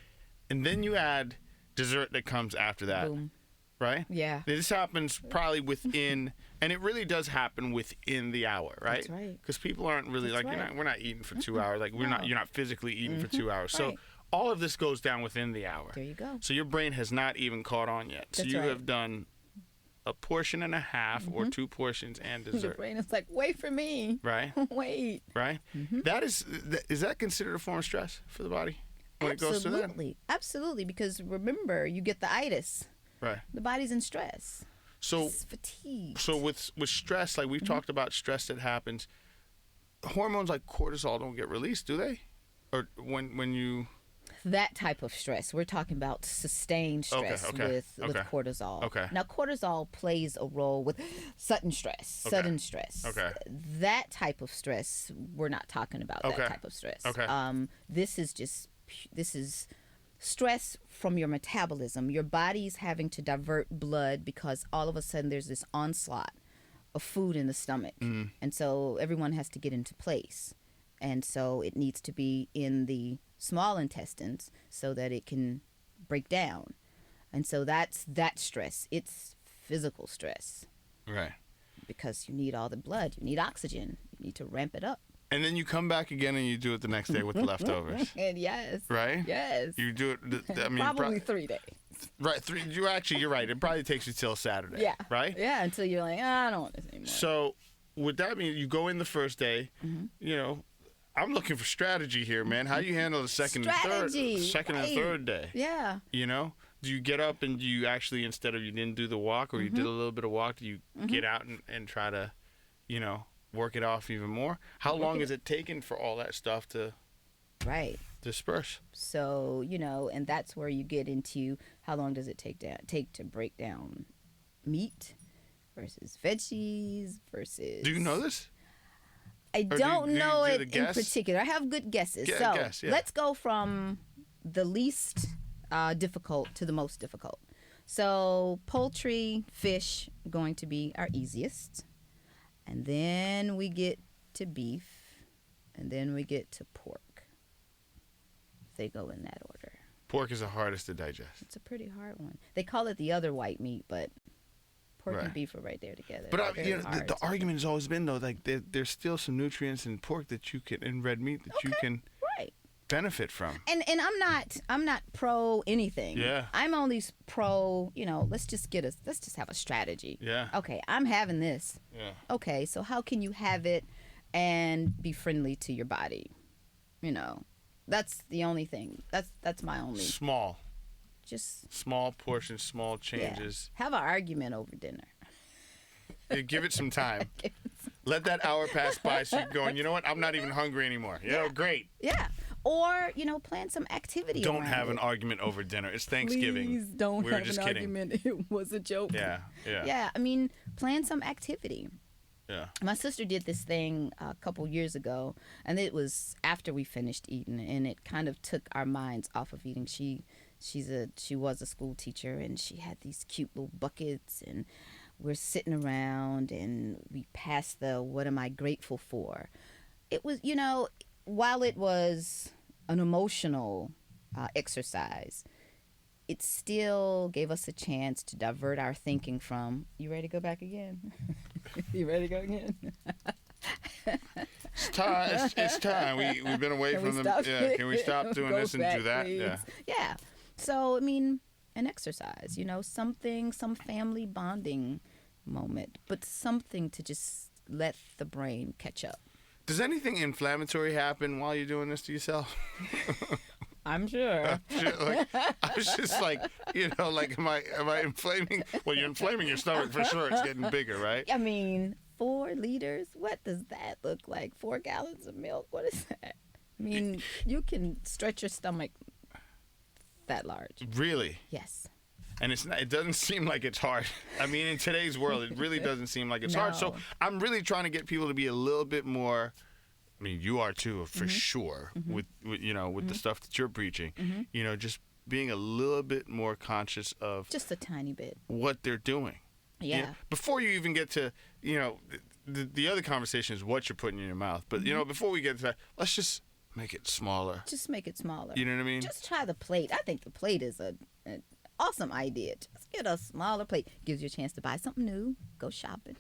and then you add dessert that comes after that. Boom. Right? Yeah. This happens probably within, and it really does happen within the hour, right? That's right. Because people aren't really That's like, right. we're not eating for 2 hours. Like you're not physically eating for 2 hours. So Right. all of this goes down within the hour. There you go. So your brain has not even caught on yet. So That's you right. have done a portion and a half or 2 portions and Your dessert. brain is like, wait for me. Right? Wait. Right? That is that considered a form of stress for the body when it goes to that? Absolutely. Because remember, you get the itis. Right. The body's in stress. So It's fatigued. So with stress, like we've talked about stress that happens, hormones like cortisol don't get released, do they? Or when you that type of stress. We're talking about sustained stress with cortisol. Okay. Now, cortisol plays a role with sudden stress. Okay. That type of stress, we're not talking about that type of stress. Okay. This is stress from your metabolism. Your body's having to divert blood because all of a sudden there's this onslaught of food in the stomach. And so everyone has to get into place. And so it needs to be in the small intestines so that it can break down. And so that's that stress. It's physical stress. Right. Because you need all the blood. You need oxygen. You need to ramp it up. And then you come back again and you do it the next day with the leftovers. And yes. Right? Yes. You do it, I mean, probably 3 days. Right. You're right. It probably takes you till Saturday. Yeah. Right? Yeah, until you're like, I don't want this anymore. So, would that mean you go in the first day, you know, I'm looking for strategy here, man. How do you handle the second and third day? Yeah. You know? Do you get up and do you actually, instead of you didn't do the walk or you did a little bit of walk, do you get out and try to, you know, work it off even more? How long is it taking for all that stuff to disperse? So, you know, and that's where you get into how long does it take to break down meat versus veggies versus... Do you know this? I don't know it in particular. I have good guesses. Let's go from the least difficult to the most difficult. So poultry, fish, going to be our easiest. And then we get to beef. And then we get to pork. They go in that order. Pork is the hardest to digest. It's a pretty hard one. They call it the other white meat, but pork and beef are right there together. But you know, the argument has always been, though, like there's still some nutrients in pork that you can, in red meat, that you can benefit from. And I'm not pro anything. Yeah. I'm only pro, you know, let's just have a strategy. Yeah. Okay, I'm having this. Yeah. Okay, so how can you have it and be friendly to your body? You know, that's the only thing. That's my only. Just small portions, small changes. Yeah. Have an argument over dinner. Yeah, give it some time. Let that hour pass by so you're going, you know what? I'm not even hungry anymore. Yeah, great. Yeah. Or, you know, plan some activity. Don't have an argument over dinner. It's Thanksgiving. Please don't have an argument. It was a joke. Yeah. Yeah, I mean, plan some activity. Yeah. My sister did this thing a couple years ago, and it was after we finished eating, and it kind of took our minds off of eating. She was a school teacher, and she had these cute little buckets, and we're sitting around, and we passed the "What am I grateful for?" It was, you know, while it was an emotional exercise, it still gave us a chance to divert our thinking from, you ready to go back again? You ready to go again? It's time. We've been away from them. Yeah, can we stop doing this and do that? Please. Yeah. So, I mean, an exercise, you know, some family bonding moment, but something to just let the brain catch up. Does anything inflammatory happen while you're doing this to yourself? I'm sure. I was just like, you know, like, am I inflaming? Well, you're inflaming your stomach for sure. It's getting bigger, right? I mean, 4 liters? What does that look like? 4 gallons of milk? What is that? I mean, you can stretch your stomach that large. Really? Yes. And it doesn't seem like it's hard. I mean, in today's world, it really doesn't seem like it's hard. So I'm really trying to get people to be a little bit more. I mean, you are too, for sure, with you know, with the stuff that you're preaching. You know, just being a little bit more conscious of just a tiny bit what they're doing. Yeah. You know, before you even get to, you know, the other conversation is what you're putting in your mouth. But you know, before we get to that, let's just make it smaller. Just make it smaller. You know what I mean? Just try the plate. I think the plate is an awesome idea. Just get a smaller plate. Gives you a chance to buy something new. Go shopping.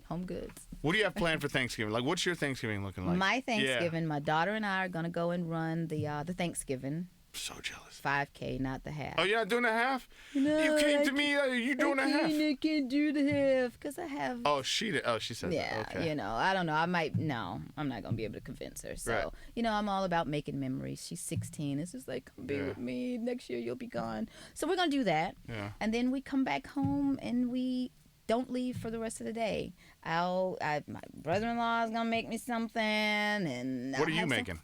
Home goods. What do you have planned for Thanksgiving? Like, what's your Thanksgiving looking like? My Thanksgiving, my daughter and I are going to go and run the Thanksgiving. So jealous. 5K, not the half. Oh, you're not doing the half? No, you came to me, you doing the half? I can't do the half because I have... Oh, she did. Oh, she said that. Yeah, Okay. you know, I don't know. I'm not going to be able to convince her. So, you know, I'm all about making memories. She's 16. It's just like, come be with me. Next year, you'll be gone. So we're going to do that. Yeah. And then we come back home and we don't leave for the rest of the day. My brother-in-law is going to make me something. And what are you making?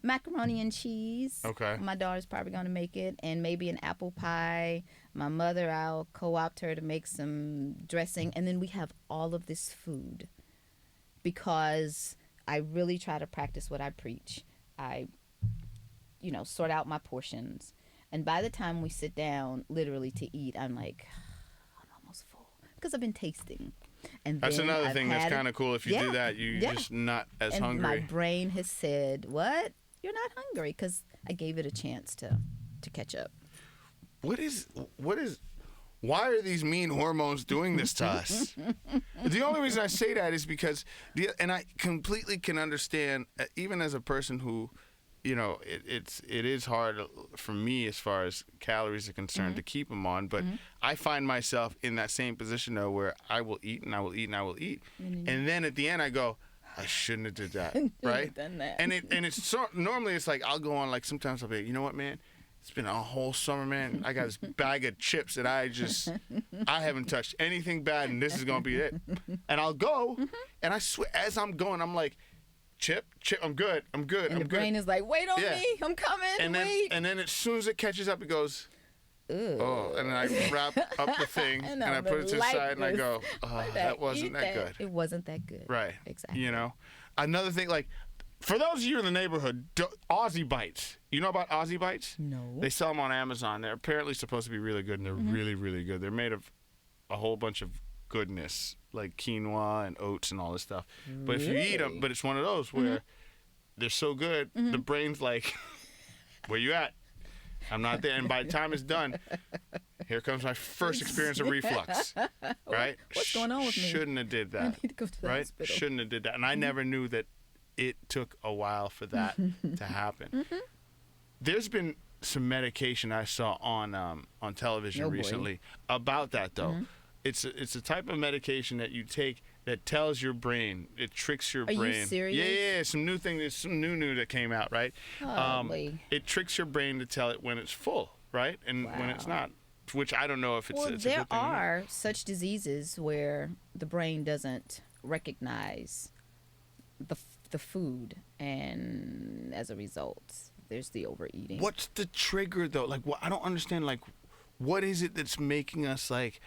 Macaroni and cheese. Okay. My daughter's probably going to make it, and maybe an apple pie. My mother, I'll co-opt her to make some dressing, and then we have all of this food because I really try to practice what I preach. I, you know, sort out my portions, and by the time we sit down, literally to eat, I'm like, I'm almost full because I've been tasting. And That's then another I've thing that's had it- kind of cool. If you do that, you're just not as and hungry. my brain has said, "What? You're not hungry," because I gave it a chance to catch up. What is? Why are these mean hormones doing this to us? The only reason I say that is because, and I completely can understand, even as a person who, you know, it is hard for me as far as calories are concerned to keep them on. But I find myself in that same position though, where I will eat and I will eat and I will eat, and then at the end I go, I shouldn't have did that, right? Done that. And it's so, normally it's like I'll go on, like sometimes I'll be like, you know what, man. It's been a whole summer, man. I got this bag of chips that I haven't touched anything bad, and this is going to be it. And I'll go, and I swear, as I'm going, I'm like, chip, I'm good. And the brain is like, wait on me, I'm coming, and then as soon as it catches up, it goes, Ugh. oh, and then I wrap up the thing, and I put it to the side, and I go, oh, that wasn't that good. It wasn't that good. Right. Exactly. You know? Another thing, like, for those of you in the neighborhood, Aussie Bites. You know about Aussie Bites? No. They sell them on Amazon. They're apparently supposed to be really good, and they're really, really good. They're made of a whole bunch of goodness, like quinoa and oats and all this stuff. But if you eat them, but it's one of those where they're so good, the brain's like, where you at? I'm not there. And by the time it's done, here comes my first experience of reflux. Right? What's going on with me? Shouldn't have did that. I need to go to the right? hospital. Shouldn't have did that. And I never knew that it took a while for that to happen. There's been some medication I saw on television recently about that, though. It's a type of medication that you take that tells your brain, it tricks your brain. Are you serious? Yeah, some new thing. There's some new that came out, right? Holy. It tricks your brain to tell it when it's full, right, and when it's not. Which I don't know if it's. Well, it's a there good thing or not. are such diseases where the brain doesn't recognize the food, and as a result, there's the overeating. What's the trigger though? Like, I don't understand. Like, what is it that's making us like?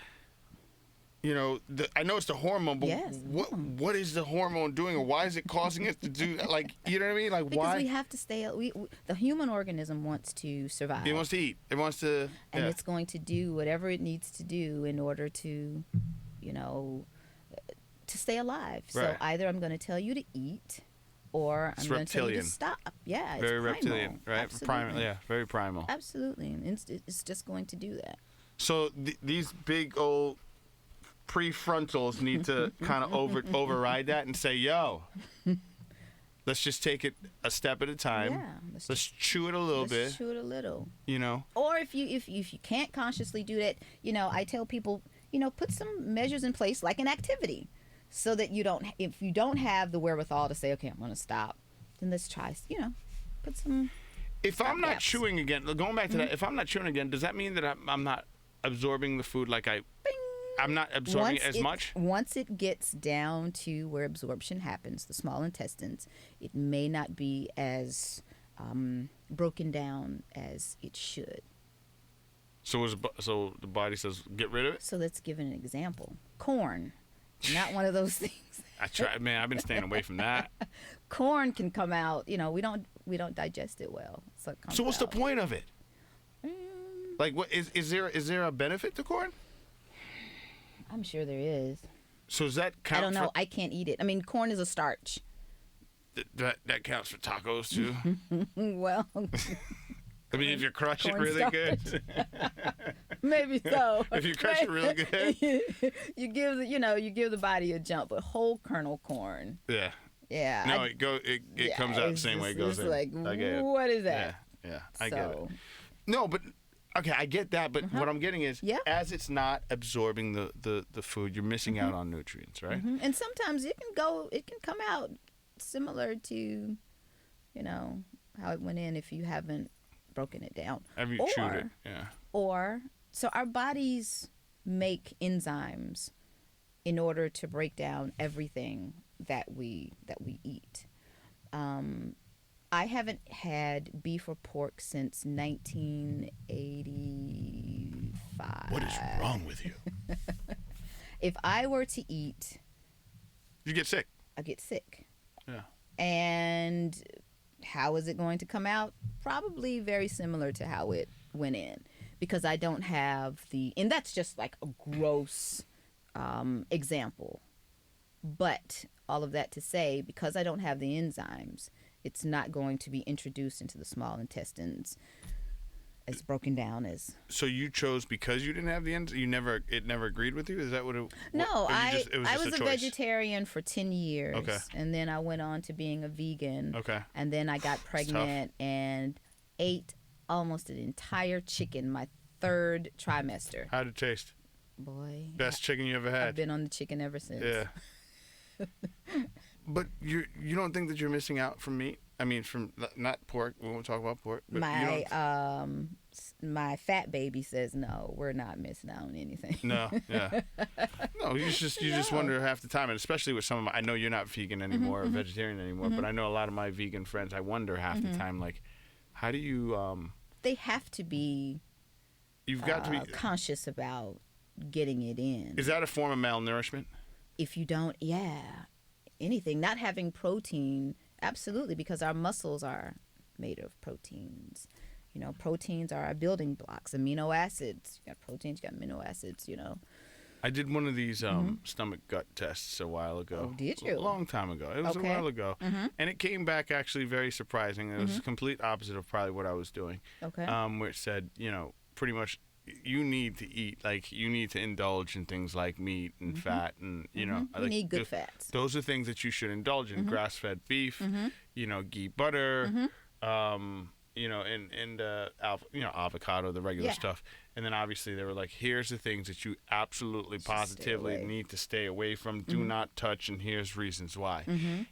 You know, I know it's the hormone, but Yes. what is the hormone doing, or why is it causing us to do that? Like, you know what I mean? Like, Because why? we have to stay. The human organism wants to survive. It wants to eat. It wants to. And yeah. it's going to do whatever it needs to do in order to, to stay alive. So Right. either I'm going to tell you to eat, or I'm going to tell you to reptilian. stop. Yeah, it's Very primal. reptilian, right? Absolutely. Primal, yeah, very primal. Absolutely, and it's just going to do that. So these big old prefrontals need to kind of override that and say, "Yo, let's just take it a step at a time. Yeah, Let's chew it a little bit. Shoot a little. You know." Or if you can't consciously do that, I tell people, put some measures in place, like an activity, so that if you don't have the wherewithal to say, okay, I'm going to stop, then let's try, put some. If I'm not gaps. chewing again, going back to that, if I'm not chewing again, does that mean that I'm not absorbing the food like I'm not absorbing it as much? Once it gets down to where absorption happens, the small intestines, it may not be as broken down as it should. So the body says, get rid of it? So let's give an example. Corn, not one of those things. I try, man. I've been staying away from that. Corn can come out. We don't digest it well. So it comes So what's the out. point of it? Like, what is there a benefit to corn? I'm sure there is. So does that count? I don't know. I can't eat it. I mean, corn is a starch. That counts for tacos too. Well, I mean, if you crush it corn really starch. good. maybe so. If you crush it really good. you give the body a jump. But whole kernel corn. Yeah. Yeah. No, it comes out the same way it goes in. Like, I get it. what is that? Yeah, I get it. So, No, but okay, I get that. But what I'm getting is, Yeah. as it's not absorbing the food, you're missing out on nutrients, right? And sometimes it can come out similar to, how it went in if you haven't broken it down. Have you chewed it? Yeah. So our bodies make enzymes in order to break down everything that we eat. I haven't had beef or pork since 1985. What is wrong with you? If I were to eat, You get sick. I get sick. Yeah. And how is it going to come out? Probably very similar to how it went in, because I don't have and that's just like a gross example. But all of that to say, because I don't have the enzymes, it's not going to be introduced into the small intestines as broken down as. So you chose because you didn't have the enzymes? It never agreed with you? Is that what it? No, it was I just was a choice? vegetarian for 10 years. Okay. And then I went on to being a vegan. Okay. And then I got pregnant and ate almost an entire chicken my 3rd trimester. How'd it taste? Boy. Best chicken you ever had? I've been on the chicken ever since. Yeah. But you don't think that you're missing out from meat? I mean, from not pork. We won't talk about pork. But my fat baby says no. We're not missing out on anything. No, yeah. No, you just wonder half the time, and especially with some of my. I know you're not vegan anymore or vegetarian anymore, but I know a lot of my vegan friends. I wonder half the time, like, how do you? They have to be. You've got to be conscious about getting it in. Is that a form of malnourishment? If you don't, anything. Not having protein, absolutely, because our muscles are made of proteins. You know, proteins are our building blocks. Amino acids. You got proteins, you got amino acids, you know. I did one of these stomach gut tests a while ago. Oh, did you? A long time ago. It was a while ago. And it came back actually very surprising. It was the complete opposite of probably what I was doing. Okay. Where it said, you know, pretty much you need to eat, like you need to indulge in things like meat and fat and, you know. You need good fats. Those are things that you should indulge in. Grass-fed beef, you know, ghee butter, you know, and avocado, the regular stuff. And then obviously they were like, here's the things that you absolutely positively need to stay away from, do not touch, and here's reasons why.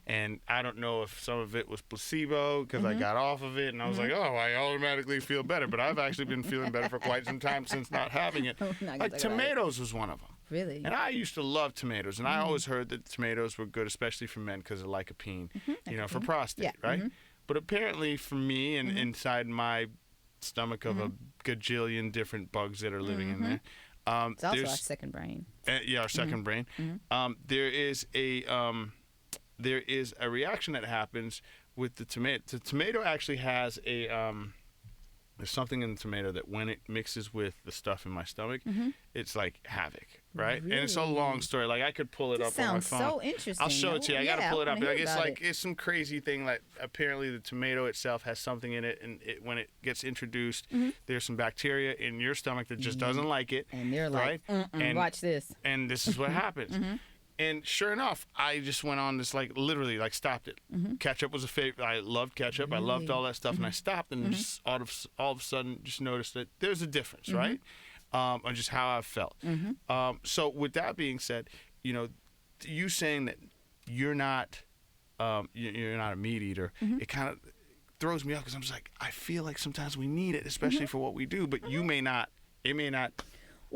And I don't know if some of it was placebo because I got off of it and I was like, oh, I automatically feel better. But I've actually been feeling better for quite some time since not having it. Like tomatoes was one of them. Really? And I used to love tomatoes, and I always heard that tomatoes were good, especially for men because of lycopene, you know, for prostate, right? But apparently for me and inside my stomach of a gajillion different bugs that are living in there. It's also our second brain. Our second brain. There is a reaction that happens with the tomato. The tomato actually has a there's something in the tomato that when it mixes with the stuff in my stomach, it's like havoc, right? Really? And it's a long story. Like I could pull it up on my phone. Sounds so interesting. I'll show it to you. I gotta pull it up. Like It's some crazy thing. Like apparently the tomato itself has something in it, and when it gets introduced, there's some bacteria in your stomach that just doesn't like it. And they're like, right? And watch this. And this is what happens. And sure enough, I just went on this, like, literally, like, stopped it. Ketchup was a favorite. I loved ketchup. I loved all that stuff. And I stopped and just all of a sudden just noticed that there's a difference, right? On just how I felt. So with that being said, you know, you saying that you're not a meat eater, it kind of throws me off because I'm just like, I feel like sometimes we need it, especially for what we do. But it may not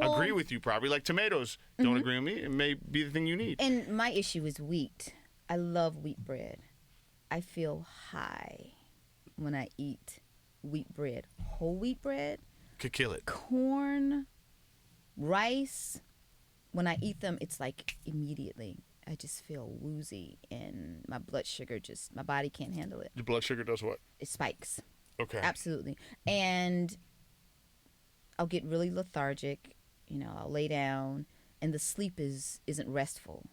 agree with you probably. Like tomatoes don't agree with me. It may be the thing you need. And my issue is wheat. I love wheat bread. I feel high when I eat wheat bread. Whole wheat bread. Could kill it. Corn, rice. When I eat them, it's like immediately I just feel woozy and my blood sugar my body can't handle it. Your blood sugar does what? It spikes. Okay. Absolutely. And I'll get really lethargic. You know, I'll lay down and the sleep isn't restful.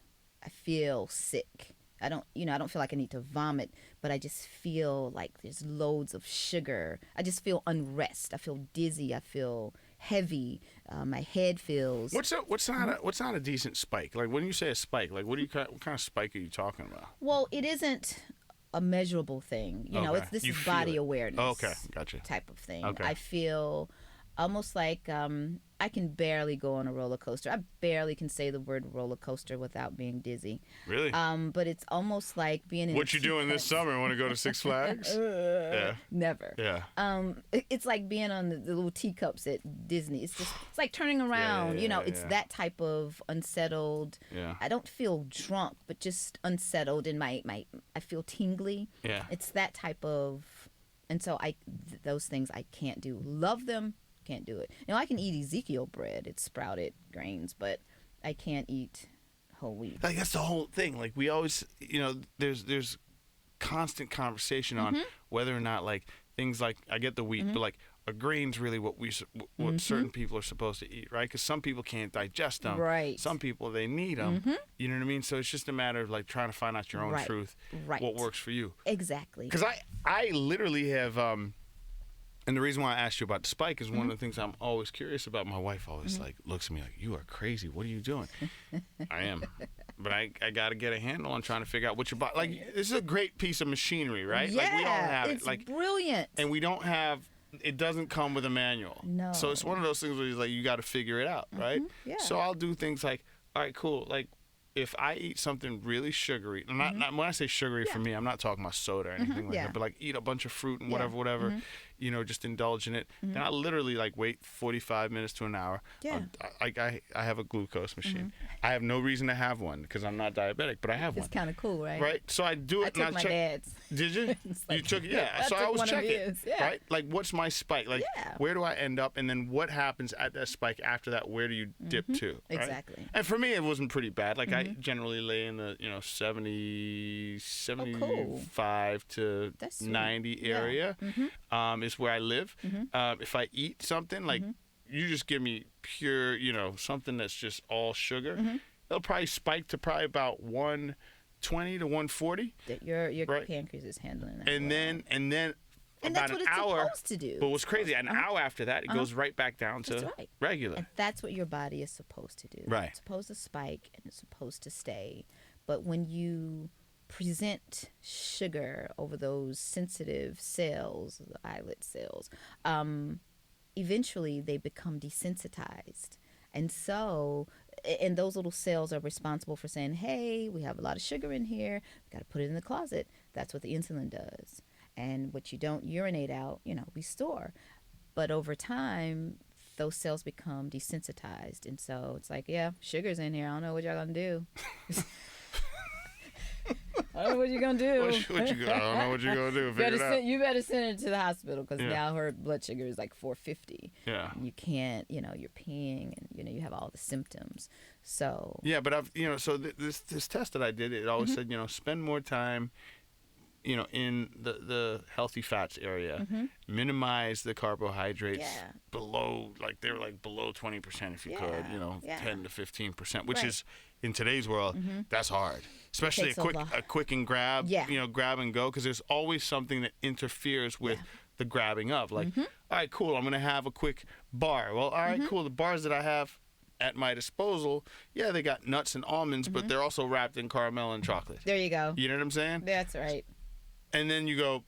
I feel sick. I don't feel like I need to vomit, but I just feel like there's loads of sugar. I just feel unrest. I feel dizzy. I feel heavy. My head feels. What's not a decent spike? Like when you say a spike, like what kind of spike are you talking about? Well, it isn't a measurable thing. You know, this is body awareness. Oh, okay, gotcha. Type of thing. Okay. I feel almost like I can barely go on a roller coaster. I barely can say the word roller coaster without being dizzy. Really? But it's almost like being in. What you doing this summer? Want to go to Six Flags? Yeah. Never. Yeah. It's like being on the little teacups at Disney. It's like turning around. It's that type of unsettled. Yeah. I don't feel drunk, but just unsettled, and I feel tingly. Yeah. It's that type of, and so those things I can't do. Love them. Can't do it. I can eat Ezekiel bread. It's sprouted grains, but I can't eat whole wheat. Like that's the whole thing. Like we always, there's constant conversation on whether or not like things like I get the wheat, but like a grain's really what what certain people are supposed to eat, right? Because some people can't digest them. Right. Some people, they need them. You know what I mean? So it's just a matter of like trying to find out your own truth, what works for you. Exactly. Because I literally have, and the reason why I asked you about the spike is one of the things I'm always curious about. My wife always like looks at me like, you are crazy. What are you doing? I am. But I got to get a handle on trying to figure out what your body, like, this is a great piece of machinery, right? Yeah, like we all have it's it. Like, brilliant. and we don't have, it doesn't come with a manual. No. So it's one of those things where it's like, you got to figure it out, right? Yeah. So I'll do things like, all right, cool. Like, if I eat something really sugary, not when I say sugary for me, I'm not talking about soda or anything like that, but like eat a bunch of fruit and whatever, you know, just indulge in it. Then I literally like wait 45 minutes to an hour. Yeah. I have a glucose machine. I have no reason to have one because I'm not diabetic, but I have one. It's kind of cool, right? Right? So I do it. I took my dad's. Did you? like, You took it? Yeah. I So I took always one of check it. his, yeah. Right? Like, what's my spike? Like, where do I end up? And then what happens at that spike after that? Where do you dip to? Right? Exactly. And for me, it wasn't pretty bad. Like, I generally lay in the, 75 to That's sweet. 90 area is where I live. If I eat something, like, you just give me pure, something that's just all sugar, it'll probably spike to probably about 120 to 140. Your right? pancreas is handling that. And then and about that's what an it's hour. supposed to do. But what's crazy, an hour after that, it goes right back down to That's right. regular. And that's what your body is supposed to do. Right. It's supposed to spike and it's supposed to stay. But when you present sugar over those sensitive cells, the islet cells, eventually they become desensitized. And so, and those little cells are responsible for saying, hey, we have a lot of sugar in here. We got to put it in the closet. That's what the insulin does. And what you don't urinate out, we store. But over time, those cells become desensitized. And so it's like, yeah, sugar's in here. I don't know what y'all going to do. I don't know what you're going to do. I don't know what you're going to do. Figure it out. You better send it to the hospital because now her blood sugar is like 450. Yeah. And you can't, you're peeing and, you have all the symptoms. So. Yeah, but I've, so this test that I did, it always said, spend more time, in the healthy fats area, minimize the carbohydrates below, like they were like below 20% if you could, 10 to 15%, which is in today's world, that's hard. Especially a quick and grab, grab and go, because there's always something that interferes with the grabbing of. Like, all right, cool, I'm going to have a quick bar. Well, all right, cool, the bars that I have at my disposal, they got nuts and almonds, but they're also wrapped in caramel and chocolate. There you go. You know what I'm saying? That's right. And then you go,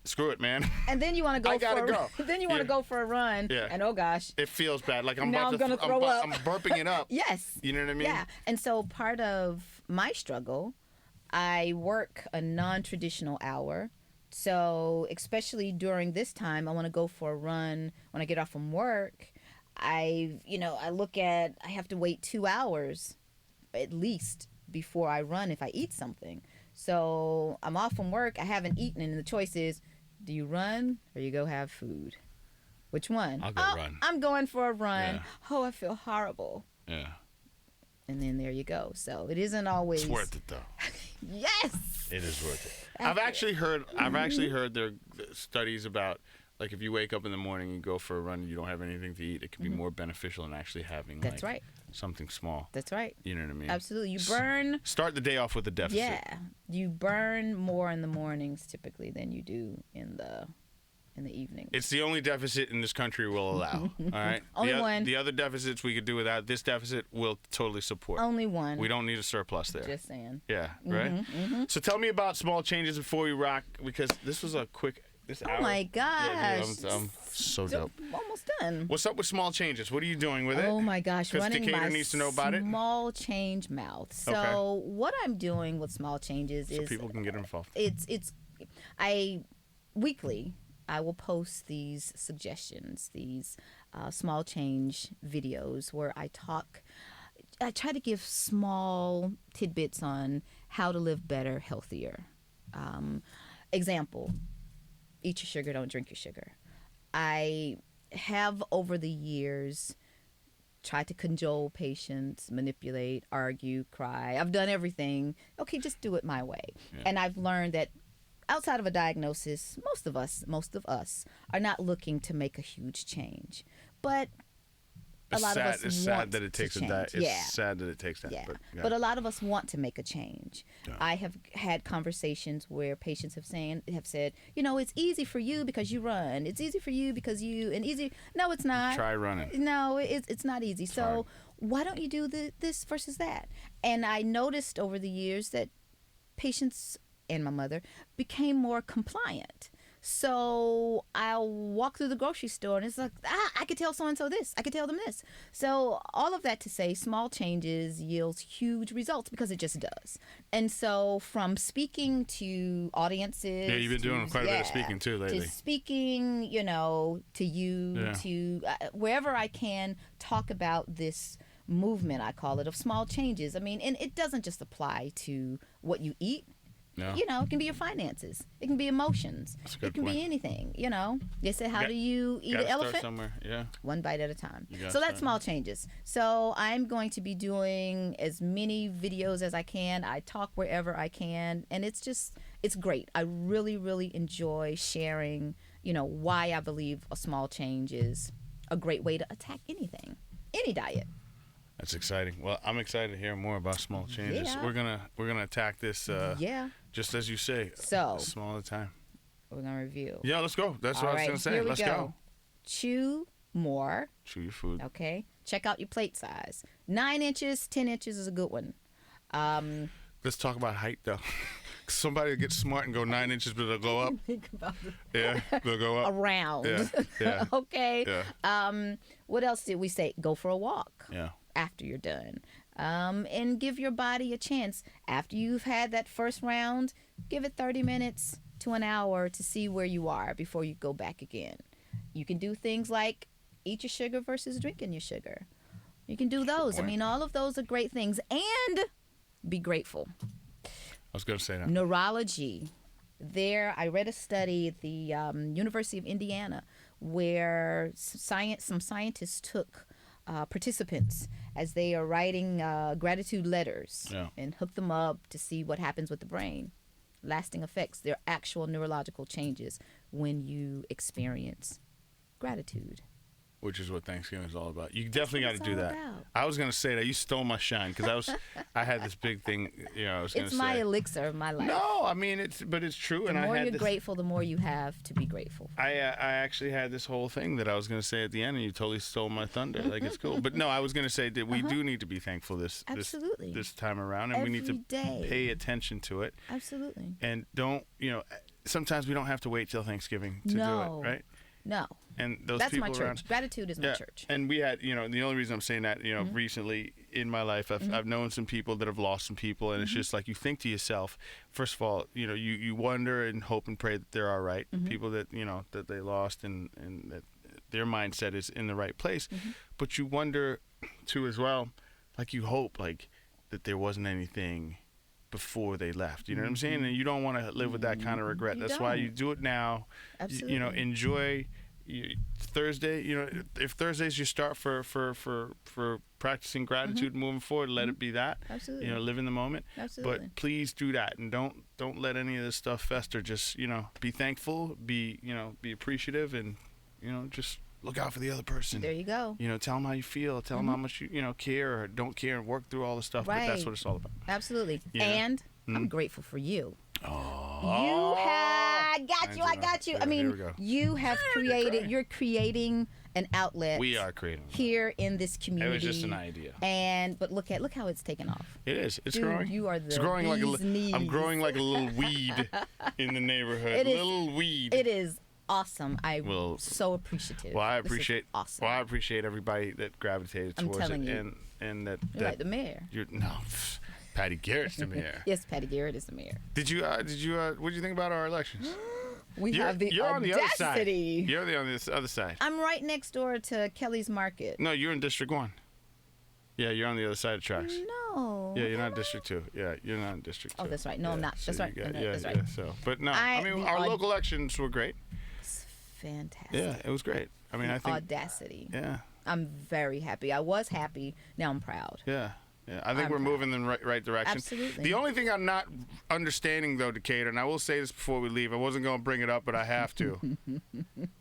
screw it, man. And then you want to go. Then you want to go for a run. Yeah. And oh gosh, it feels bad. Like I'm going to throw up. I'm burping it up. Yes. You know what I mean? Yeah. And so part of my struggle, I work a non-traditional hour. So especially during this time, I want to go for a run when I get off from work. I have to wait 2 hours at least before I run if I eat something. So I'm off from work, I haven't eaten, and the choice is, do you run or you go have food? Which one? I'll go run. I'm going for a run. Yeah. Oh, I feel horrible. Yeah. And then there you go. So it isn't always. It's worth it though. Yes. It is worth it. I've actually heard there are studies about, like, if you wake up in the morning and go for a run and you don't have anything to eat, it can be more beneficial than actually having something small. That's right. You know what I mean? Absolutely. You burn. Start the day off with a deficit. Yeah. You burn more in the mornings typically than you do in the evening. It's the only deficit in this country will allow. All right. Only one. The other deficits we could do without. This deficit will totally support. Only one. We don't need a surplus there. Just saying. Yeah. Right. So tell me about small changes before we rock, because this was a quick. Oh my gosh. Yeah, I'm so dope. Almost done. What's up with small changes? What are you doing with it? Oh my gosh, Because running Decatur my needs to know about it. small change mouth. So what I'm doing with small changes So is people can get involved. Weekly I will post these suggestions, these small change videos where I try to give small tidbits on how to live better, healthier. Example. Eat your sugar, don't drink your sugar. I have over the years tried to cajole patients, manipulate, argue, cry. I've done everything. Okay, just do it my way. Yeah. And I've learned that outside of a diagnosis, most of us are not looking to make a huge change. But a lot of us it's want sad that it takes to a change. It's sad that it takes that. Yeah. But a lot of us want to make a change. Yeah. I have had conversations where patients have said, it's easy for you because you run. It's easy for you because No, it's not. Try running. No, it's not easy. So why don't you do this versus that? And I noticed over the years that patients and my mother became more compliant. So I'll walk through the grocery store and it's like, I could tell so-and-so this. I could tell them this. So all of that to say, small changes yields huge results because it just does. And so from speaking to audiences. Yeah, you've been doing quite a bit of speaking too lately. To speaking, to you, to wherever I can talk about this movement, I call it, of small changes. I mean, and it doesn't just apply to what you eat. No. It can be your finances. It can be emotions. That's a good it can point. be anything. They say, how do you eat an Gotta elephant? start somewhere. Yeah. One bite at a time. You gotta So that's start. small changes. So I'm going to be doing as many videos as I can. I talk wherever I can. And it's great. I really, really enjoy sharing, why I believe a small change is a great way to attack anything, any diet. That's exciting. Well, I'm excited to hear more about small changes. Yeah. We're gonna attack this. Just as you say. So small at a time. we're gonna review. Yeah, let's go. That's what All I was right, gonna say. here we Let's go. Chew more. Chew your food. Okay. Check out your plate size. 9 inches, 10 inches is a good one. Let's talk about height though. Somebody will get smart and go 9 inches, but they'll go up. Think about Yeah, they'll go up. around. Yeah. Okay. Yeah. What else did we say? Go for a walk. Yeah. After you're done. And give your body a chance. After you've had that first round, give it 30 minutes to an hour to see where you are before you go back again. You can do things like eat your sugar versus drinking your sugar. You can do those. I mean, all of those are great things. And be grateful. I was going to say that. Neurology. I read a study at the University of Indiana where some scientists took participants as they are writing gratitude letters and hook them up to see what happens with the brain. Lasting effects. There are actual neurological changes when you experience gratitude. Which is what Thanksgiving is all about. You definitely got to do that. About. I was gonna say that you stole my shine because I had this big thing. I was gonna say. It's my elixir of my life. No, I mean it's true. The more you're grateful, the more you have to be grateful. I actually had this whole thing that I was gonna say at the end, and you totally stole my thunder. Like it's cool, but no, I was gonna say that we do need to be thankful this time around, and we need to pay attention to it. Absolutely. And don't sometimes we don't have to wait till Thanksgiving to do it, right? No. And those That's people my around, church. Gratitude is my church. And we had, the only reason I'm saying that, recently in my life, I've known some people that have lost some people, and it's just like you think to yourself, first of all, you wonder and hope and pray that they're all right. People that, that they lost and that their mindset is in the right place. But you wonder, too, as well, like you hope, like, that there wasn't anything before they left. You know what I'm saying? And you don't want to live with that kind of regret. That's why you do it now. Absolutely. Enjoy Thursday. If Thursday's your start for practicing gratitude moving forward, let it be that. Absolutely. Live in the moment. Absolutely. But please do that, and don't let any of this stuff fester. Just be thankful, be appreciative, and just look out for the other person. There you go. Tell them how you feel. Tell them how much you care or don't care, and work through all the stuff. Right. But that's what it's all about. Absolutely. And I'm grateful for you. Oh. I got you. I mean, you have you're creating an outlet. We are creating here in this community. It was just an idea. But look how it's taken off. It is. It's Dude, growing. You are the it's growing bee's knees. I'm growing like a little weed in the neighborhood. Little weed. It is awesome. I'm so appreciative. Well, I appreciate awesome. Well, I appreciate everybody that gravitated towards telling it, you. and that You're like the mayor. Patty Garrett's the mayor. Yes, Patty Garrett is the mayor. What did you think about our elections? You're on the other side. You're on the other side. I'm right next door to Kelly's Market. No, you're in District 1. Yeah, you're on the other side of tracks. No. Yeah, you're not District 2. Yeah, you're not in District 2. Oh, that's right. No, I'm not. So that's right. That's right. Yeah, so, but no, I mean, our local elections were great. It's fantastic. Yeah, it was great. I mean, I think audacity. Yeah. I'm very happy. I was happy. Now I'm proud. Yeah. Yeah, I think I'm we're proud. moving in the right direction. Absolutely. The only thing I'm not understanding, though, Decatur, and I will say this before we leave, I wasn't going to bring it up, but I have to.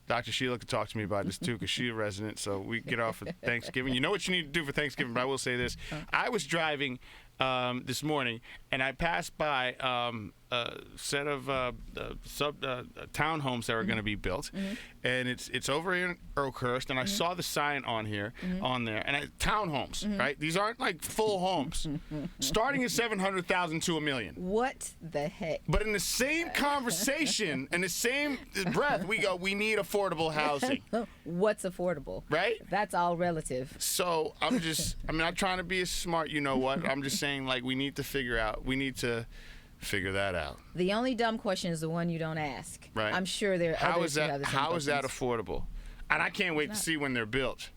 Dr. Sheila could talk to me about this, too, because she's a resident, so we get off for Thanksgiving. You know what you need to do for Thanksgiving, but I will say this. I was driving this morning, and I passed by a set of townhomes that are going to be built, and it's over in Oakhurst, and I saw the sign on here, on there, and townhomes, right? These aren't like full homes, starting at $700,000 to $1 million. What the heck? But in the same conversation, in the same breath, we go, we need affordable housing, What's affordable? right? That's all relative. So I'm not trying to be a smart, you know what? I'm just saying, like, we need to figure that out. The only dumb question is the one you don't ask. Right. I'm sure there are How others is who have that? the same How is that questions. affordable? And I can't wait to see when they're built,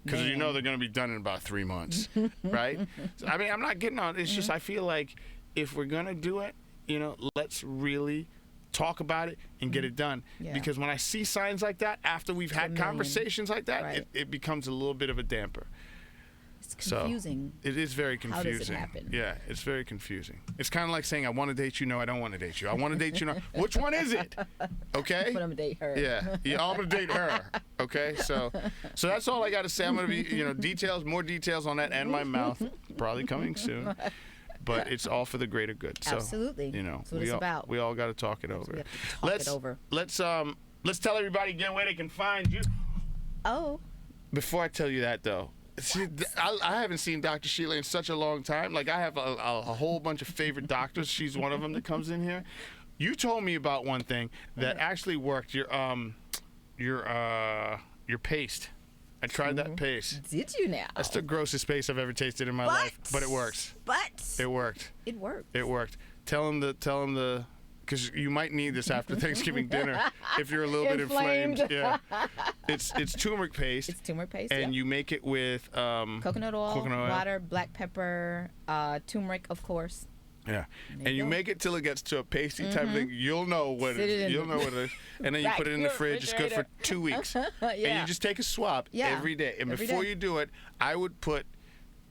because you know they're going to be done in about 3 months, right? So, I mean, I'm not getting on. It's just I feel like if we're going to do it, you know, let's really talk about it and get it done. Yeah. Because when I see signs like that, after we've had million. conversations like that, Right. it becomes a little bit of a damper. It's confusing. So, it is very How confusing. does it happen? Yeah, it's very confusing. It's kind of like saying, I want to date you. No, I don't want to date you. I want to date you. No. Which one is it? Okay? But I'm gonna date her. Yeah, I'm gonna date her. Okay, so that's all I got to say. I'm gonna be, more details on that, and my mouth probably coming soon. But it's all for the greater good. So, Absolutely. That's what we it's all, about. We all got to talk it over. We have to talk it over. Let's tell everybody again where they can find you. Oh. Before I tell you that, though. See, I haven't seen Dr. Sheila in such a long time. Like, I have a whole bunch of favorite doctors. She's one of them that comes in here. You told me about one thing that actually worked. Your paste. I tried that paste. Did you now? That's the grossest paste I've ever tasted in my life, but it works. It worked. It worked. It worked. Tell him the. Because you might need this after Thanksgiving dinner if you're a little bit inflamed. Yeah, it's turmeric paste. It's turmeric paste. And yeah. you make it with coconut oil, water, black pepper, turmeric, of course. Yeah, and you go. make it till it gets to a pasty type of thing. You'll know what it is. You'll know what it is. And then you put it in the fridge. It's good for 2 weeks. Yeah. And you just take a swab every day. And before you do it, I would put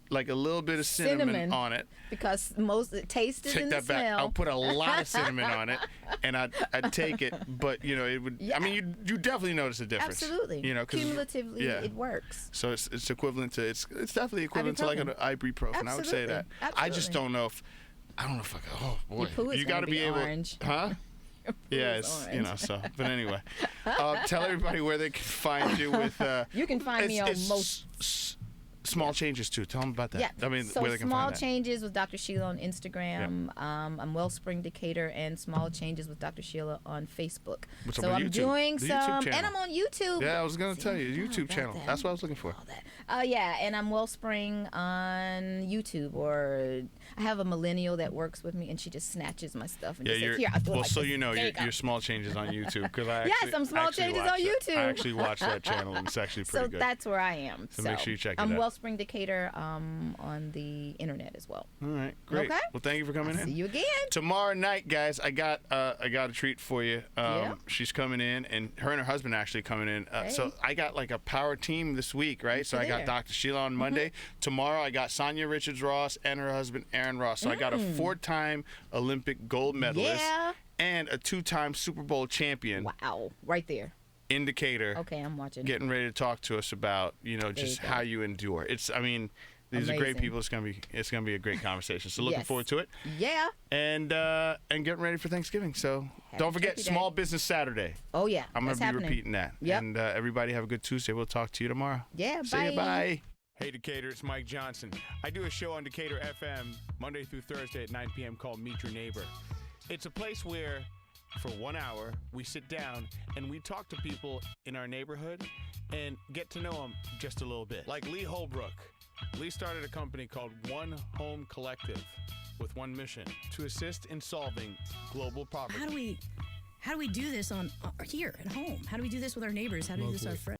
like a little bit of cinnamon on it. Because most taste is Take in that the back. smell. I'll put a lot of cinnamon on it, and I'd take it. But it would. Yeah. I mean, you definitely notice a difference. Absolutely. 'Cause, cumulatively, it works. So it's equivalent to it's definitely equivalent to like an ibuprofen. I would say that. Absolutely. I just don't know if I don't know if I could. Oh boy, Your poo is you got to gonna be able. orange. Huh? Yeah, is it's orange. so. But anyway, tell everybody where they can find you with. You can find me on most. Small changes too. Tell them about that. Yeah. I mean, so where they can small find that. changes with Dr. Sheila on Instagram. I'm Wellspring Decatur, and small changes with Dr. Sheila on Facebook. What's so up on I'm YouTube? doing The YouTube some, channel. and I'm on YouTube. Yeah, I was gonna tell you, I YouTube forgot channel. about that. That's what I was looking for. All that. Yeah, and I'm Wellspring on YouTube, or I have a millennial that works with me, and she just snatches my stuff and just says, "Here, I'll do it like so this. you know There you go." your small changes on YouTube because I Yes, some small changes on YouTube. I actually watch that channel and it's actually pretty So good. that's where I am. So make sure you check it I'm out. Wellspring Decatur on the internet as well. All right, great. Okay. Well, thank you for coming in. See you again. Tomorrow night, guys, I got a treat for you. She's coming in, and her husband actually coming in. So I got like a power team this week, right? So I got Dr. Sheila on Monday. Tomorrow I got Sonia Richards-Ross and her husband Aaron Ross. So I got a 4-time Olympic gold medalist and a 2-time Super Bowl champion. Wow, right there. In Decatur. Okay, I'm watching. Getting ready to talk to us about just how you endure. These are great people. It's gonna be a great conversation. So looking forward to it. Yeah. And getting ready for Thanksgiving. So don't forget Small Business Saturday. Oh yeah. I'm gonna be repeating that. Yep. And everybody have a good Tuesday. We'll talk to you tomorrow. Yeah. See you. Bye. Hey Decatur, it's Mike Johnson. I do a show on Decatur FM Monday through Thursday at 9 p.m. called Meet Your Neighbor. It's a place where for 1 hour we sit down and we talk to people in our neighborhood and get to know them just a little bit. Like Lee Holbrook. Lee started a company called One Home Collective with one mission: to assist in solving global poverty. How do we do this on here at home? How do we do this with our neighbors? How do we do this with our friends?